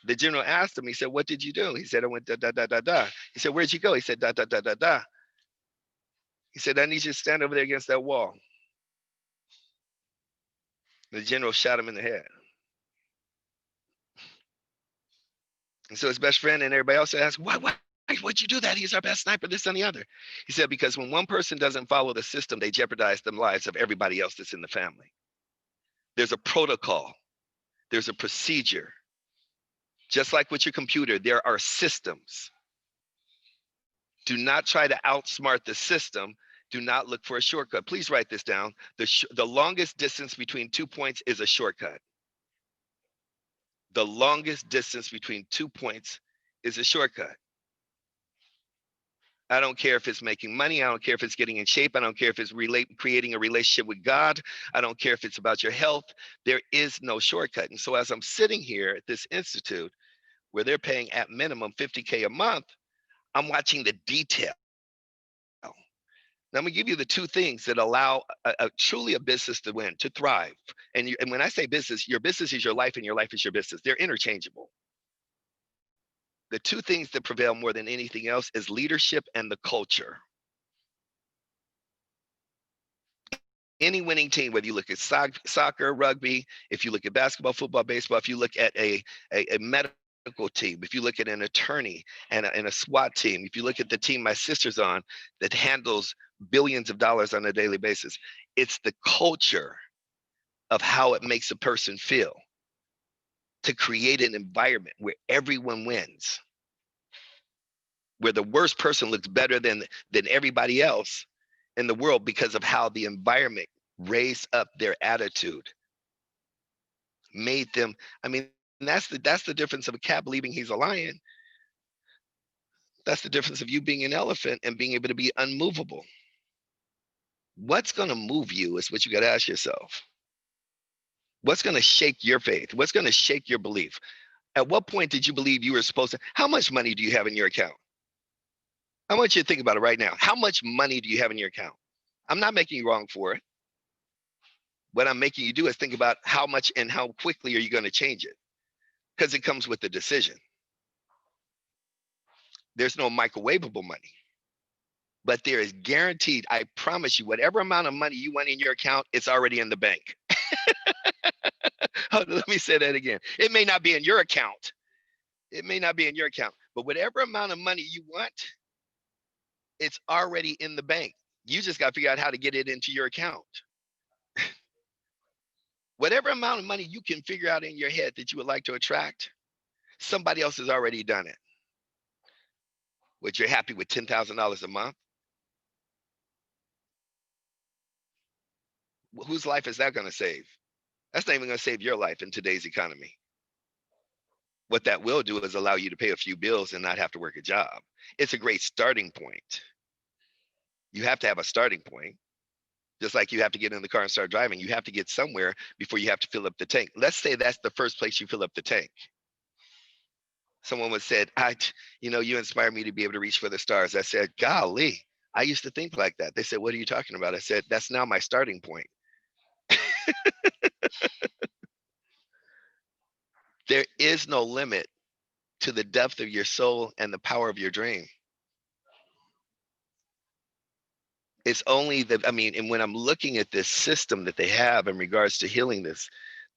The general asked him, he said, what did you do? He said, I went da, da, da, da, da. He said, where'd you go? He said, da, da, da, da, da. He said, I need you to stand over there against that wall. The general shot him in the head. And so his best friend and everybody else asked, why'd you do that? He's our best sniper, this and the other. He said, because when one person doesn't follow the system, they jeopardize the lives of everybody else that's in the family. There's a protocol. There's a procedure. Just like with your computer, there are systems. Do not try to outsmart the system. Do not look for a shortcut. Please write this down. The longest distance between 2 points is a shortcut. The longest distance between 2 points is a shortcut. I don't care if it's making money. I don't care if it's getting in shape. I don't care if it's creating a relationship with God. I don't care if it's about your health. There is no shortcut. And so as I'm sitting here at this institute where they're paying at minimum $50K a month, I'm watching the detail. Now, I'm going to give you the two things that allow truly a business to win, to thrive. And when I say business, your business is your life and your life is your business. They're interchangeable. The two things that prevail more than anything else is leadership and the culture. Any winning team, whether you look at soccer, rugby, if you look at basketball, football, baseball, if you look at a medical team, if you look at an attorney and a SWAT team, if you look at the team my sister's on that handles billions of dollars on a daily basis, it's the culture of how it makes a person feel to create an environment where everyone wins, where the worst person looks better than everybody else in the world because of how the environment raised up their attitude, made them, I mean, that's the difference of a cat believing he's a lion. That's the difference of you being an elephant and being able to be unmovable. What's going to move you is what you got to ask yourself. What's going to shake your faith? What's going to shake your belief? At what point did you believe you were supposed to? How much money do you have in your account? I want you to think about it right now. How much money do you have in your account? I'm not making you wrong for it. What I'm making you do is think about how much and how quickly are you going to change it? Because it comes with the decision. There's no microwavable money. But there is guaranteed, I promise you, whatever amount of money you want in your account, it's already in the bank. Let me say that again. It may not be in your account. It may not be in your account, but whatever amount of money you want, it's already in the bank. You just got to figure out how to get it into your account. Whatever amount of money you can figure out in your head that you would like to attract, somebody else has already done it. What, you're happy with $10,000 a month? Whose life is that going to save? That's not even going to save your life in today's economy. What that will do is allow you to pay a few bills and not have to work a job. It's a great starting point. You have to have a starting point. Just like you have to get in the car and start driving, you have to get somewhere before you have to fill up the tank. Let's say that's the first place you fill up the tank. Someone was said, you inspire me to be able to reach for the stars. I said, golly, I used to think like that. They said, what are you talking about? I said, that's now my starting point. There is no limit to the depth of your soul and the power of your dream. It's only that, and when I'm looking at this system that they have in regards to healing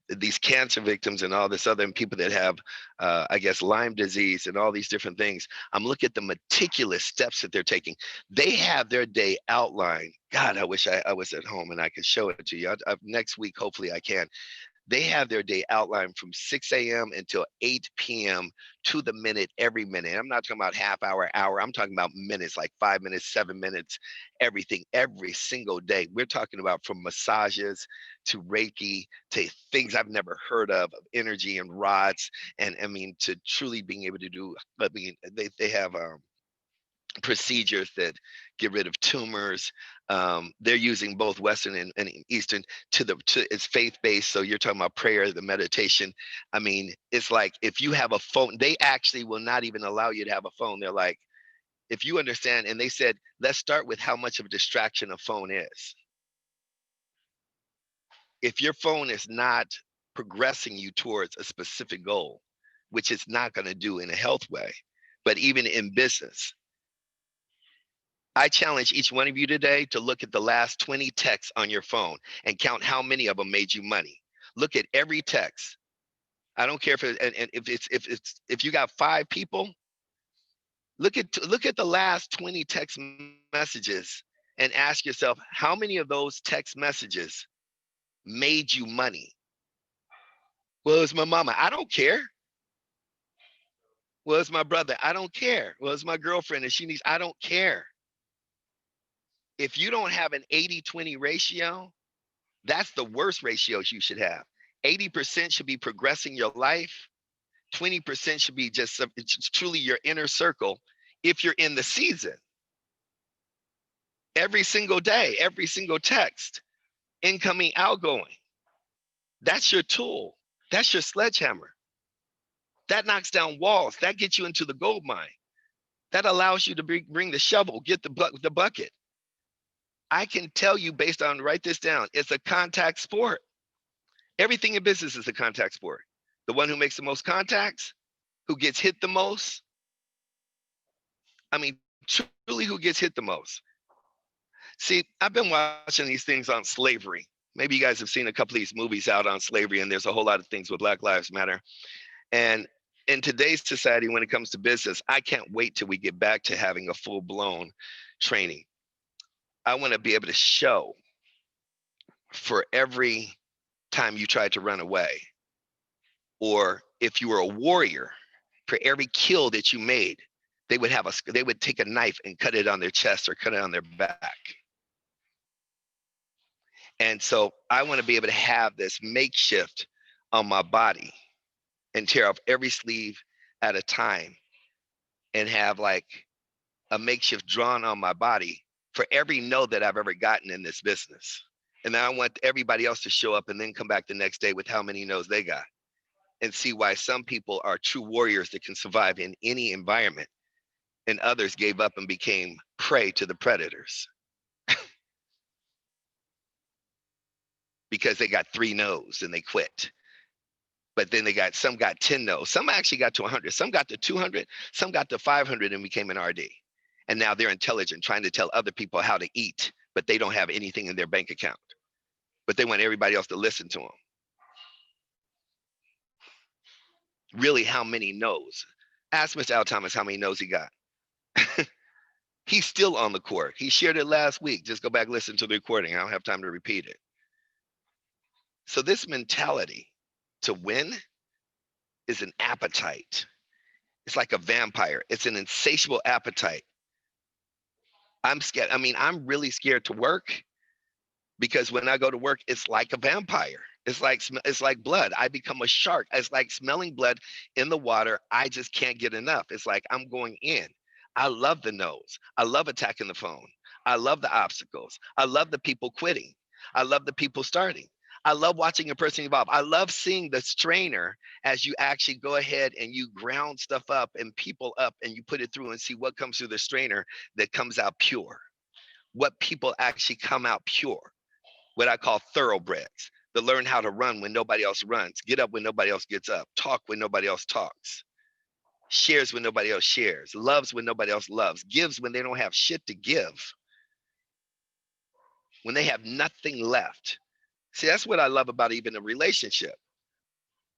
these cancer victims and all this other, and people that have, Lyme disease and all these different things, I'm looking at the meticulous steps that they're taking. They have their day outlined. God, I wish I was at home and I could show it to you. Next week, hopefully I can. They have their day outlined from 6 a.m. until 8 p.m. to the minute, every minute. I'm not talking about half hour. I'm talking about minutes, like 5 minutes, 7 minutes, everything, every single day. We're talking about from massages to Reiki to things I've never heard of energy and rods. And to truly being able to do, they have procedures that get rid of tumors. They're using both Western and Eastern it's faith-based. So you're talking about prayer, the meditation. It's like if you have a phone, they actually will not even allow you to have a phone. They're like, if you understand, and they said, let's start with how much of a distraction a phone is. If your phone is not progressing you towards a specific goal, which it's not going to do in a health way, but even in business. I challenge each one of you today to look at the last 20 texts on your phone and count how many of them made you money. Look at every text. I don't care if you got 5 people, look at the last 20 text messages and ask yourself, how many of those text messages made you money? Well, it's my mama. I don't care. Well, it's my brother. I don't care. Well, it's my girlfriend and she needs, I don't care. If you don't have an 80-20 ratio, that's the worst ratios you should have. 80% should be progressing your life. 20% should be just truly your inner circle if you're in the season. Every single day, every single text, incoming, outgoing. That's your tool. That's your sledgehammer. That knocks down walls. That gets you into the gold mine. That allows you to bring the shovel, get the bucket. I can tell you based on, write this down, it's a contact sport. Everything in business is a contact sport. The one who makes the most contacts, who gets hit the most. I mean, truly who gets hit the most. See, I've been watching these things on slavery. Maybe you guys have seen a couple of these movies out on slavery, and there's a whole lot of things with Black Lives Matter. And in today's society, when it comes to business, I can't wait till we get back to having a full-blown training. I want to be able to show for every time you tried to run away, or if you were a warrior, for every kill that you made, they would take a knife and cut it on their chest or cut it on their back. And so I want to be able to have this makeshift on my body and tear off every sleeve at a time and have like a makeshift drawn on my body for every no that I've ever gotten in this business. And then I want everybody else to show up and then come back the next day with how many no's they got, and see why some people are true warriors that can survive in any environment and others gave up and became prey to the predators because they got 3 no's and they quit. But then some got 10 no's. Some actually got to 100. Some got to 200. Some got to 500 and became an RD. And now they're intelligent, trying to tell other people how to eat, but they don't have anything in their bank account. But they want everybody else to listen to them. Really, how many no's? Ask Mr. Al Thomas how many no's he got. He's still on the court. He shared it last week. Just go back, listen to the recording. I don't have time to repeat it. So this mentality to win is an appetite. It's like a vampire. It's an insatiable appetite. I'm scared. I mean, I'm really scared to work because when I go to work, it's like a vampire. It's like blood. I become a shark. It's like smelling blood in the water. I just can't get enough. It's like I'm going in. I love the no's. I love attacking the phone. I love the obstacles. I love the people quitting. I love the people starting. I love watching a person evolve. I love seeing the strainer as you actually go ahead and you ground stuff up and people up and you put it through and see what comes through the strainer that comes out pure. What people actually come out pure. What I call thoroughbreds that learn how to run when nobody else runs, get up when nobody else gets up, talk when nobody else talks, shares when nobody else shares, loves when nobody else loves, gives when they don't have shit to give, when they have nothing left. See, that's what I love about even a relationship.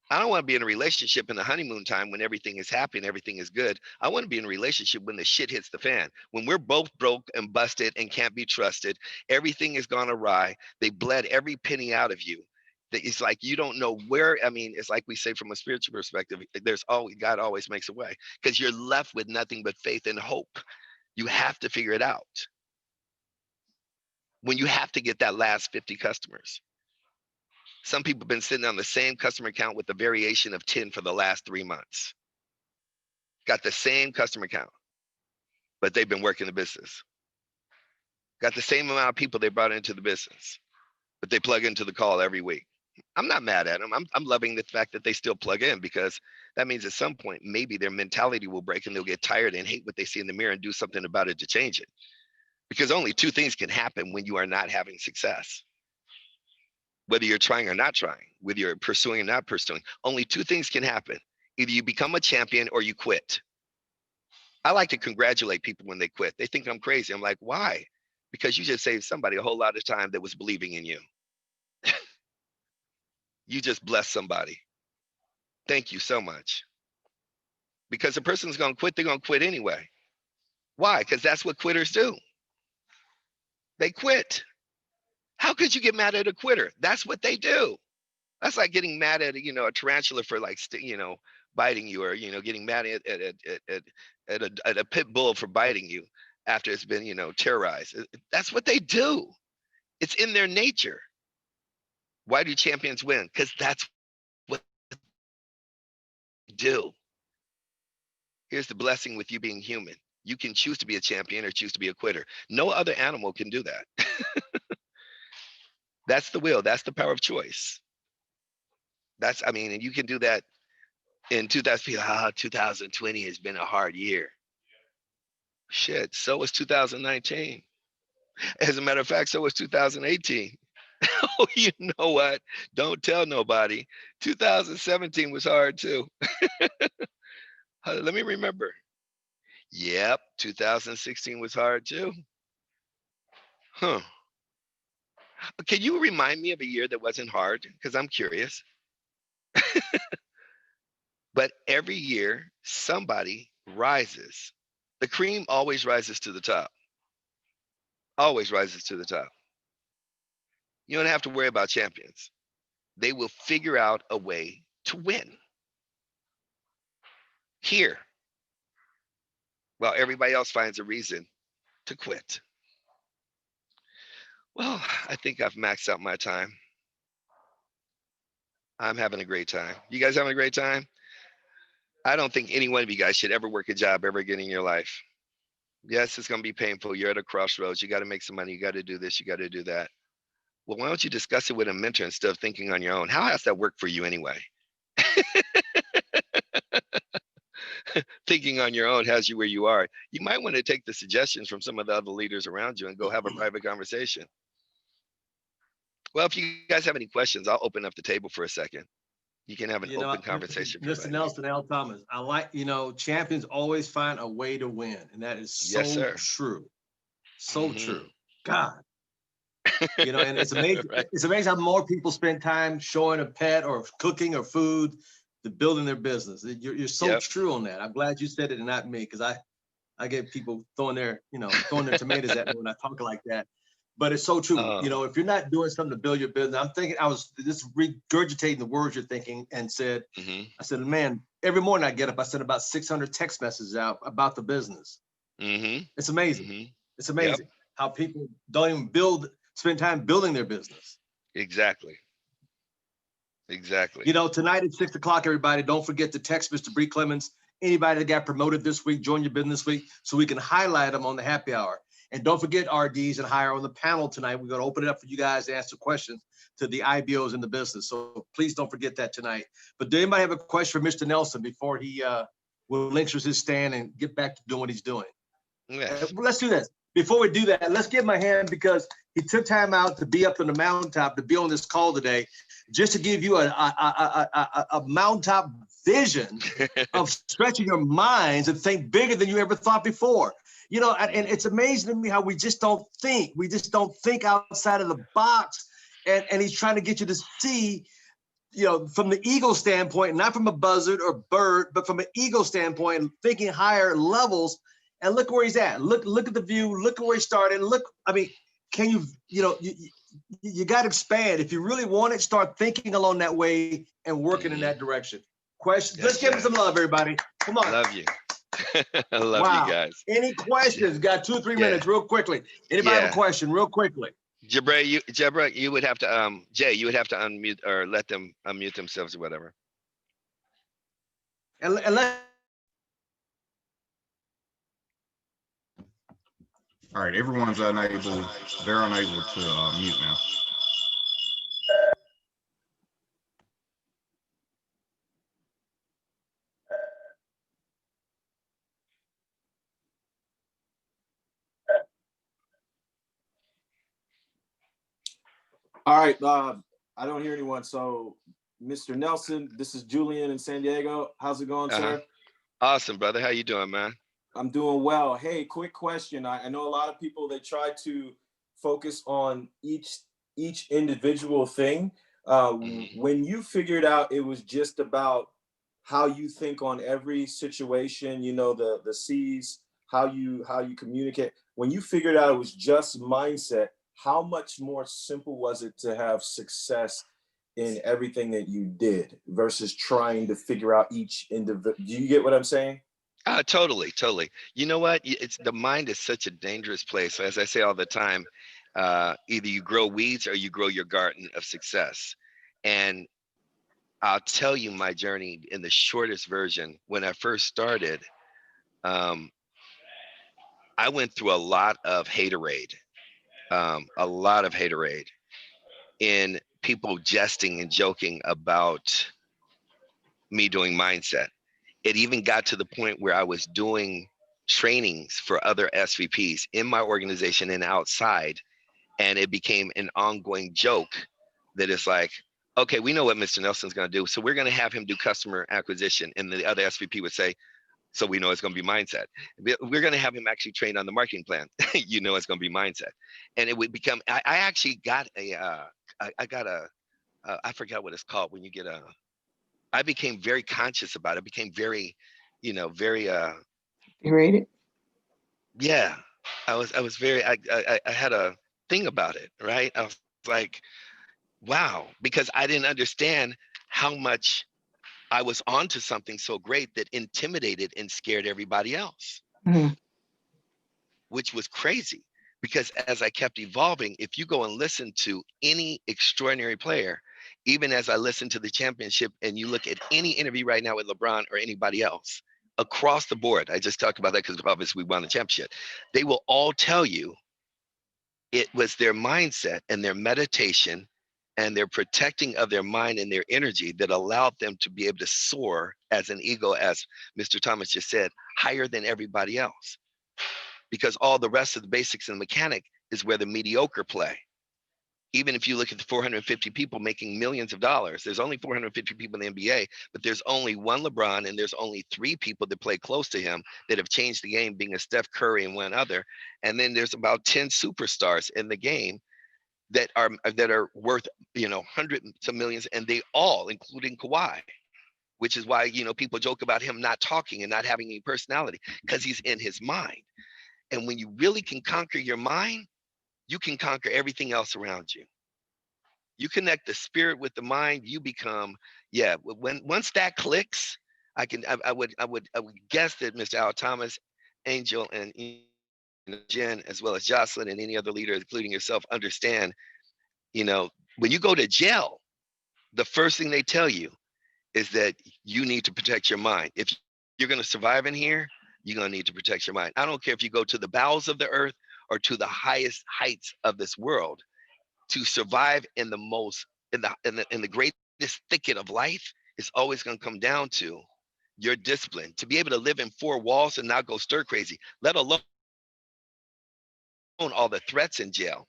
I don't want to be in a relationship in the honeymoon time when everything is happy and everything is good. I want to be in a relationship when the shit hits the fan, when we're both broke and busted and can't be trusted. Everything has gone awry. They bled every penny out of you. It's like you don't know where. I mean, it's like we say from a spiritual perspective, God always makes a way, because you're left with nothing but faith and hope. You have to figure it out. When you have to get that last 50 customers. Some people have been sitting on the same customer account with a variation of 10 for the last 3 months. Got the same customer account, but they've been working the business. Got the same amount of people they brought into the business, but they plug into the call every week. I'm not mad at them. I'm loving the fact that they still plug in, because that means at some point, maybe their mentality will break and they'll get tired and hate what they see in the mirror and do something about it to change it. Because only 2 things can happen when you are not having success. Whether you're trying or not trying, whether you're pursuing or not pursuing, only 2 things can happen. Either you become a champion or you quit. I like to congratulate people when they quit. They think I'm crazy. I'm like, why? Because you just saved somebody a whole lot of time that was believing in you. You just blessed somebody. Thank you so much. Because the person's going to quit, they're going to quit anyway. Why? Because that's what quitters do. They quit. How could you get mad at a quitter? That's what they do. That's like getting mad at, a tarantula for like, biting you, or, getting mad at a pit bull for biting you after it's been, terrorized. That's what they do. It's in their nature. Why do champions win? Because that's what they do. Here's the blessing with you being human. You can choose to be a champion or choose to be a quitter. No other animal can do that. That's the will. That's the power of choice. And you can do that in 2020 has been a hard year. Shit, so was 2019. As a matter of fact, so was 2018. Oh, you know what? Don't tell nobody. 2017 was hard too. Let me remember. Yep, 2016 was hard too. Huh. Can you remind me of a year that wasn't hard? Because I'm curious. But every year, somebody rises. The cream always rises to the top. Always rises to the top. You don't have to worry about champions. They will figure out a way to win. Here, while everybody else finds a reason to quit. Well, I think I've maxed out my time. I'm having a great time. You guys having a great time? I don't think any one of you guys should ever work a job ever again in your life. Yes, it's going to be painful. You're at a crossroads. You got to make some money. You got to do this. You got to do that. Well, why don't you discuss it with a mentor instead of thinking on your own? How has that worked for you anyway? Thinking on your own has you where you are. You might want to take the suggestions from some of the other leaders around you and go have a private conversation. Well, if you guys have any questions, I'll open up the table for a second. You can have an open conversation. Mr. Nelson, L. Thomas, I like, champions always find a way to win. And that is so true. So true. God. And it's amazing. Right. It's amazing how more people spend time showing a pet or cooking or food than building their business. You're so true on that. I'm glad you said it and not me, because I get people throwing their tomatoes at me when I talk like that. But it's so true. If you're not doing something to build your business, I'm thinking, I was just regurgitating the words you're thinking and said, I said, man, every morning I get up, I send about 600 text messages out about the business. It's amazing. It's amazing how people don't even spend time building their business. Exactly. Tonight at 6 o'clock, everybody, don't forget to text Mr. Bree Clemens. Anybody that got promoted this week, join your business week, so we can highlight them on the happy hour. And don't forget RDs and hire on the panel tonight. We're going to open it up for you guys to answer questions to the IBOs in the business. So please don't forget that tonight. But do anybody have a question for Mr. Nelson before he relinquishes his stand and get back to doing what he's doing? Yes. Let's do this. Before we do that, let's give him a hand, because he took time out to be up on the mountaintop, to be on this call today, just to give you a mountaintop vision of stretching your minds and think bigger than you ever thought before. And it's amazing to me how we just don't think. We just don't think outside of the box. And he's trying to get you to see, from the ego standpoint, not from a buzzard or bird, but from an ego standpoint, thinking higher levels. And look where he's at. Look at the view. Look at where he started. Can you got to expand. If you really want it, start thinking along that way and working in that direction. Questions? Let's give him some love, everybody. Come on. Love you. I love you guys. Any questions? Got 2 or 3 minutes, real quickly. Anybody have a question, real quickly? Jabra, you would have to Jay, you would have to unmute or let them unmute themselves or whatever. And let. All right, everyone's unable. They're unable to mute now. All right, I don't hear anyone. So Mr. Nelson. This is Julian in San Diego. How's it going, sir? Awesome, brother. How you doing, man? I'm doing well. Hey, quick question. I know a lot of people, they try to focus on each individual thing. When you figured out it was just about how you think on every situation, you know, the C's, how you communicate. When you figured out it was just mindset, how much more simple was it to have success in everything that you did versus trying to figure out each individual? Do you get what I'm saying? Totally. You know what? It's the mind is such a dangerous place. So as I say all the time, either you grow weeds or you grow your garden of success. And I'll tell you my journey in the shortest version. When I first started, I went through a lot of haterade, in people jesting and joking about me doing mindset. It even got to the point where I was doing trainings for other SVPs in my organization and outside. And it became an ongoing joke that is like, okay, we know what Mr. Nelson's going to do. So we're going to have him do customer acquisition. And the other SVP would say, so we know it's going to be mindset. We're going to have him actually train on the marketing plan. You know, it's going to be mindset. And it would become, I actually got I forgot what it's called when you get I became very conscious about it. I became very, very, Rated? yeah, I had a thing about it, right? I was like, wow, because I didn't understand how much I was onto something so great that intimidated and scared everybody else, which was crazy. Because as I kept evolving, if you go and listen to any extraordinary player, even as I listen to the championship and you look at any interview right now with LeBron or anybody else across the board, I just talked about that because obviously we won the championship, they will all tell you it was their mindset and their meditation and their protecting of their mind and their energy that allowed them to be able to soar as an eagle, as Mr. Thomas just said, higher than everybody else. Because all the rest of the basics and mechanic is where the mediocre play. Even if you look at the 450 people making millions of dollars, there's only 450 people in the NBA, but there's only one LeBron and there's only 3 people that play close to him that have changed the game, being a Steph Curry and one other. And then there's about 10 superstars in the game that are worth, hundreds of millions, and they all, including Kawhi, which is why, people joke about him not talking and not having any personality, because he's in his mind. And when you really can conquer your mind, you can conquer everything else around you. You connect the spirit with the mind, you become, once that clicks, I would guess that Mr. Al Thomas, Angel, and Jen, as well as Jocelyn and any other leader, including yourself, understand, when you go to jail, the first thing they tell you is that you need to protect your mind. If you're going to survive in here, you're going to need to protect your mind. I don't care if you go to the bowels of the earth or to the highest heights of this world. To survive in the greatest thicket of life is always going to come down to your discipline. To be able to live in 4 walls and not go stir crazy, let alone all the threats in jail,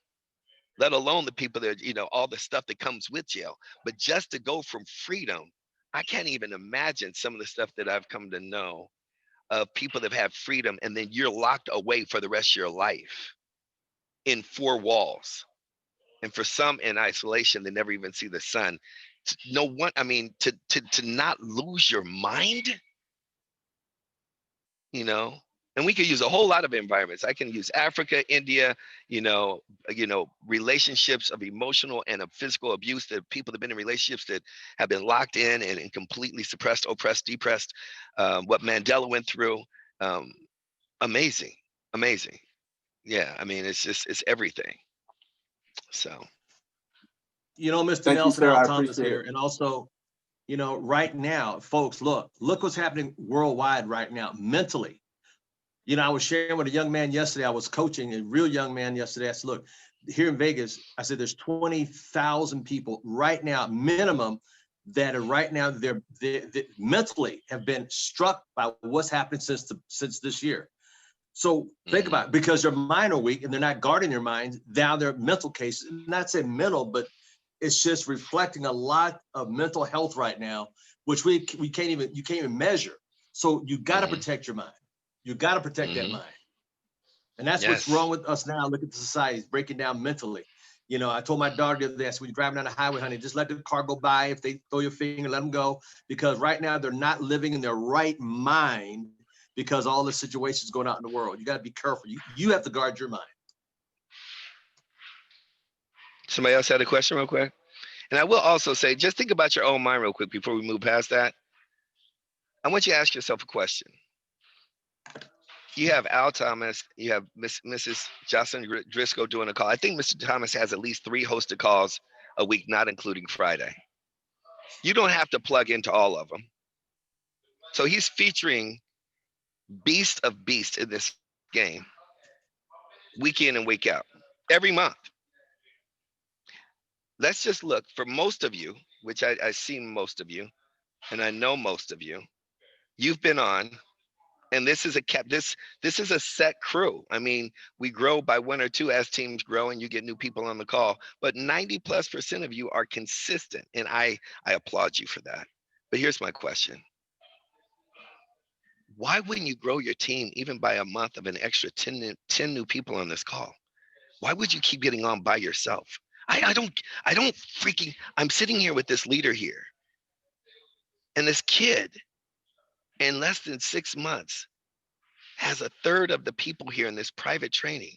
let alone the people that, all the stuff that comes with jail. But just to go from freedom, I can't even imagine some of the stuff that I've come to know of people that have freedom, and then you're locked away for the rest of your life in 4 walls. And for some in isolation, they never even see the sun. To not lose your mind, and we could use a whole lot of environments. I can use Africa, India, relationships of emotional and of physical abuse, that people that have been in relationships that have been locked in and completely suppressed, oppressed, depressed, what Mandela went through. Amazing. Yeah, it's everything. So. Mr. Nelson, Al Thomas here. And also, right now, folks, look what's happening worldwide right now, mentally. I was sharing with a young man yesterday. I was coaching a real young man yesterday. I said, look, here in Vegas, I said, there's 20,000 people right now, minimum, that are right now, they mentally have been struck by what's happened since this year. So think about it, because their mind are weak and they're not guarding their minds. Now their mental cases, not say mental, but it's just reflecting a lot of mental health right now, which you can't even measure. So you got to protect your mind. You got to protect that mind. And that's what's wrong with us now. Look at the society, it's breaking down mentally. You know, I told my daughter the other day, I said, when you're driving down the highway, honey, just let the car go by. If they throw your finger, let them go. Because right now they're not living in their right mind because all the situations going out in the world. You got to be careful. You have to guard your mind. Somebody else had a question real quick? And I will also say, just think about your own mind real quick before we move past that. I want you to ask yourself a question. You have Al Thomas, you have Mrs. Jocelyn Driscoll doing a call. I think Mr. Thomas has at least 3 hosted calls a week, not including Friday. You don't have to plug into all of them. So he's featuring beast of beasts in this game, week in and week out, every month. Let's just look for most of you, which I see most of you, and I know most of you. You've been on, and this is a set crew. I mean, we grow by 1 or 2 as teams grow, and you get new people on the call. But 90+% of you are consistent, and I applaud you for that. But here's my question: why wouldn't you grow your team even by a month of an extra 10 new people on this call? Why would you keep getting on by yourself? I don't freaking, I'm sitting here with this leader here, and this kid in less than 6 months has 1/3 of the people here in this private training.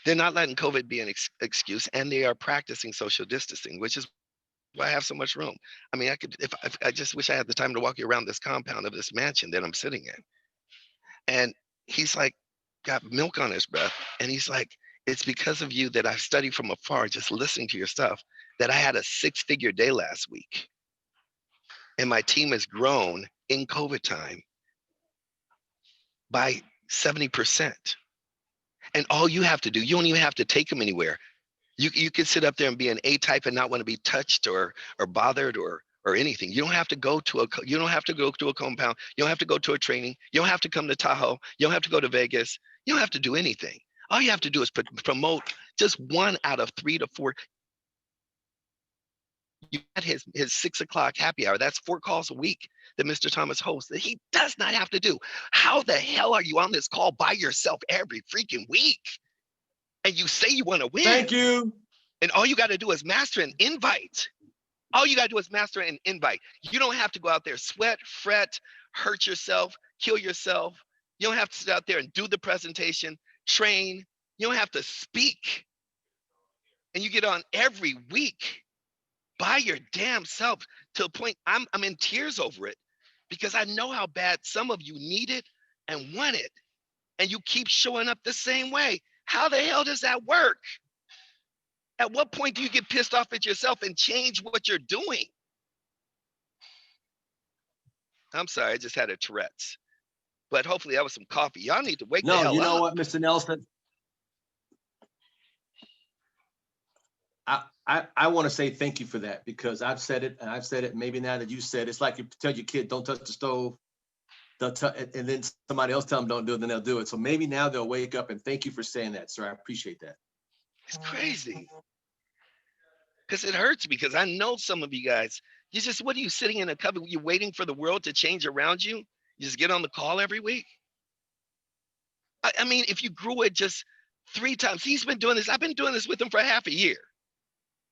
They're not letting COVID be an excuse, and they are practicing social distancing, which is why I have so much room. I mean, if I just wish I had the time to walk you around this compound of this mansion that I'm sitting in. And he's like, got milk on his breath, and he's like, it's because of you that I've studied from afar, just listening to your stuff, that I had a 6-figure day last week. And my team has grown in COVID time by 70%. And all you have to do, you don't even have to take them anywhere. You can sit up there and be an A-type and not want to be touched or bothered or anything. You don't have to go to a compound. You don't have to go to a training. You don't have to come to Tahoe. You don't have to go to Vegas. You don't have to do anything. All you have to do is promote just 1 out of 3 to 4. You had his 6 o'clock happy hour. That's 4 calls a week that Mr. Thomas hosts that he does not have to do. How the hell are you on this call by yourself every freaking week? And you say you want to win. Thank you. And all you got to do is master an invite. All you got to do is master an invite. You don't have to go out there, sweat, fret, hurt yourself, kill yourself. You don't have to sit out there and do the presentation, train. You don't have to speak. And you get on every week by your damn self to a point I'm in tears over it, because I know how bad some of you need it and want it. And you keep showing up the same way. How the hell does that work? At what point do you get pissed off at yourself and change what you're doing? I'm sorry, I just had a Tourette's. But hopefully that was some coffee. Y'all need to wake the hell up. No, you know what, Mr. Nelson? I want to say thank you for that, because I've said it, and I've said it maybe now that you said it. It's like you tell your kid, don't touch the stove. And then somebody else tell them don't do it, then they'll do it. So maybe now they'll wake up, and thank you for saying that, sir. I appreciate that. It's crazy. Because it hurts, because I know some of you guys, what are you sitting in a cubby? You're waiting for the world to change around you? You just get on the call every week? I mean, if you grew it just 3 times, he's been doing this. I've been doing this with him for half a year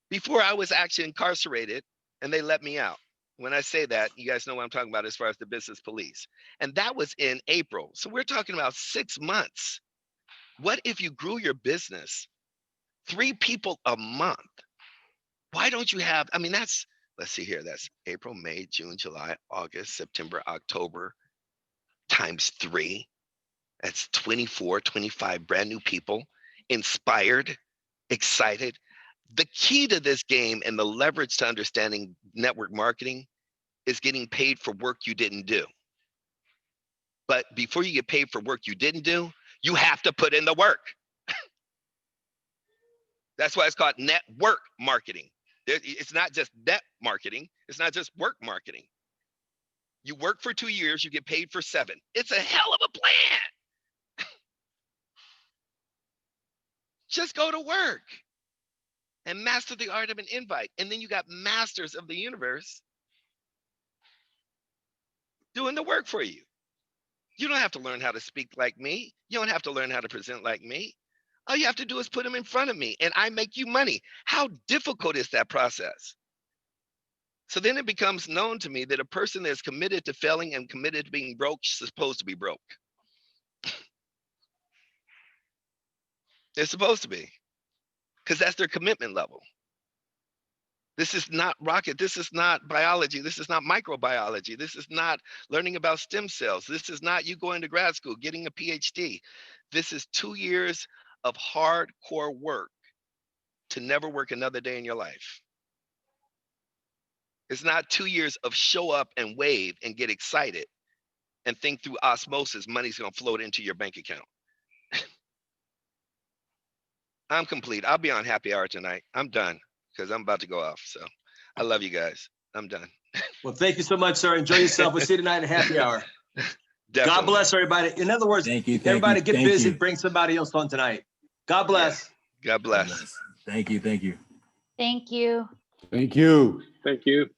before I was actually incarcerated and they let me out. When I say that, you guys know what I'm talking about as far as the business police. And that was in April. So we're talking about 6 months. What if you grew your business 3 people a month? Why don't you have, I mean, let's see here. That's April, May, June, July, August, September, October times 3. That's 24, 25 brand new people, inspired, excited. The key to this game and the leverage to understanding network marketing is getting paid for work you didn't do. But before you get paid for work you didn't do, you have to put in the work. That's why it's called network marketing. It's not just net marketing. It's not just work marketing. You work for 2 years, you get paid for 7. It's a hell of a plan. Just go to work and master the art of an invite. And then you got masters of the universe doing the work for you. You don't have to learn how to speak like me. You don't have to learn how to present like me. All you have to do is put them in front of me and I make you money. How difficult is that process? So then it becomes known to me that a person that's committed to failing and committed to being broke is supposed to be broke. They're supposed to be, because that's their commitment level. This is not rocket. This is not biology. This is not microbiology. This is not learning about stem cells. This is not you going to grad school, getting a PhD. This is 2 years of hardcore work to never work another day in your life. It's not 2 years of show up and wave and get excited and think through osmosis, money's gonna float into your bank account. I'm complete. I'll be on happy hour tonight. I'm done because I'm about to go off. So I love you guys. I'm done. Well, thank you so much, sir. Enjoy yourself. We'll see you tonight at happy hour. Definitely. God bless everybody. In other words, everybody get busy, bring somebody else on tonight. God bless. Yeah. God bless. Thank you. Thank you. Thank you. Thank you. Thank you.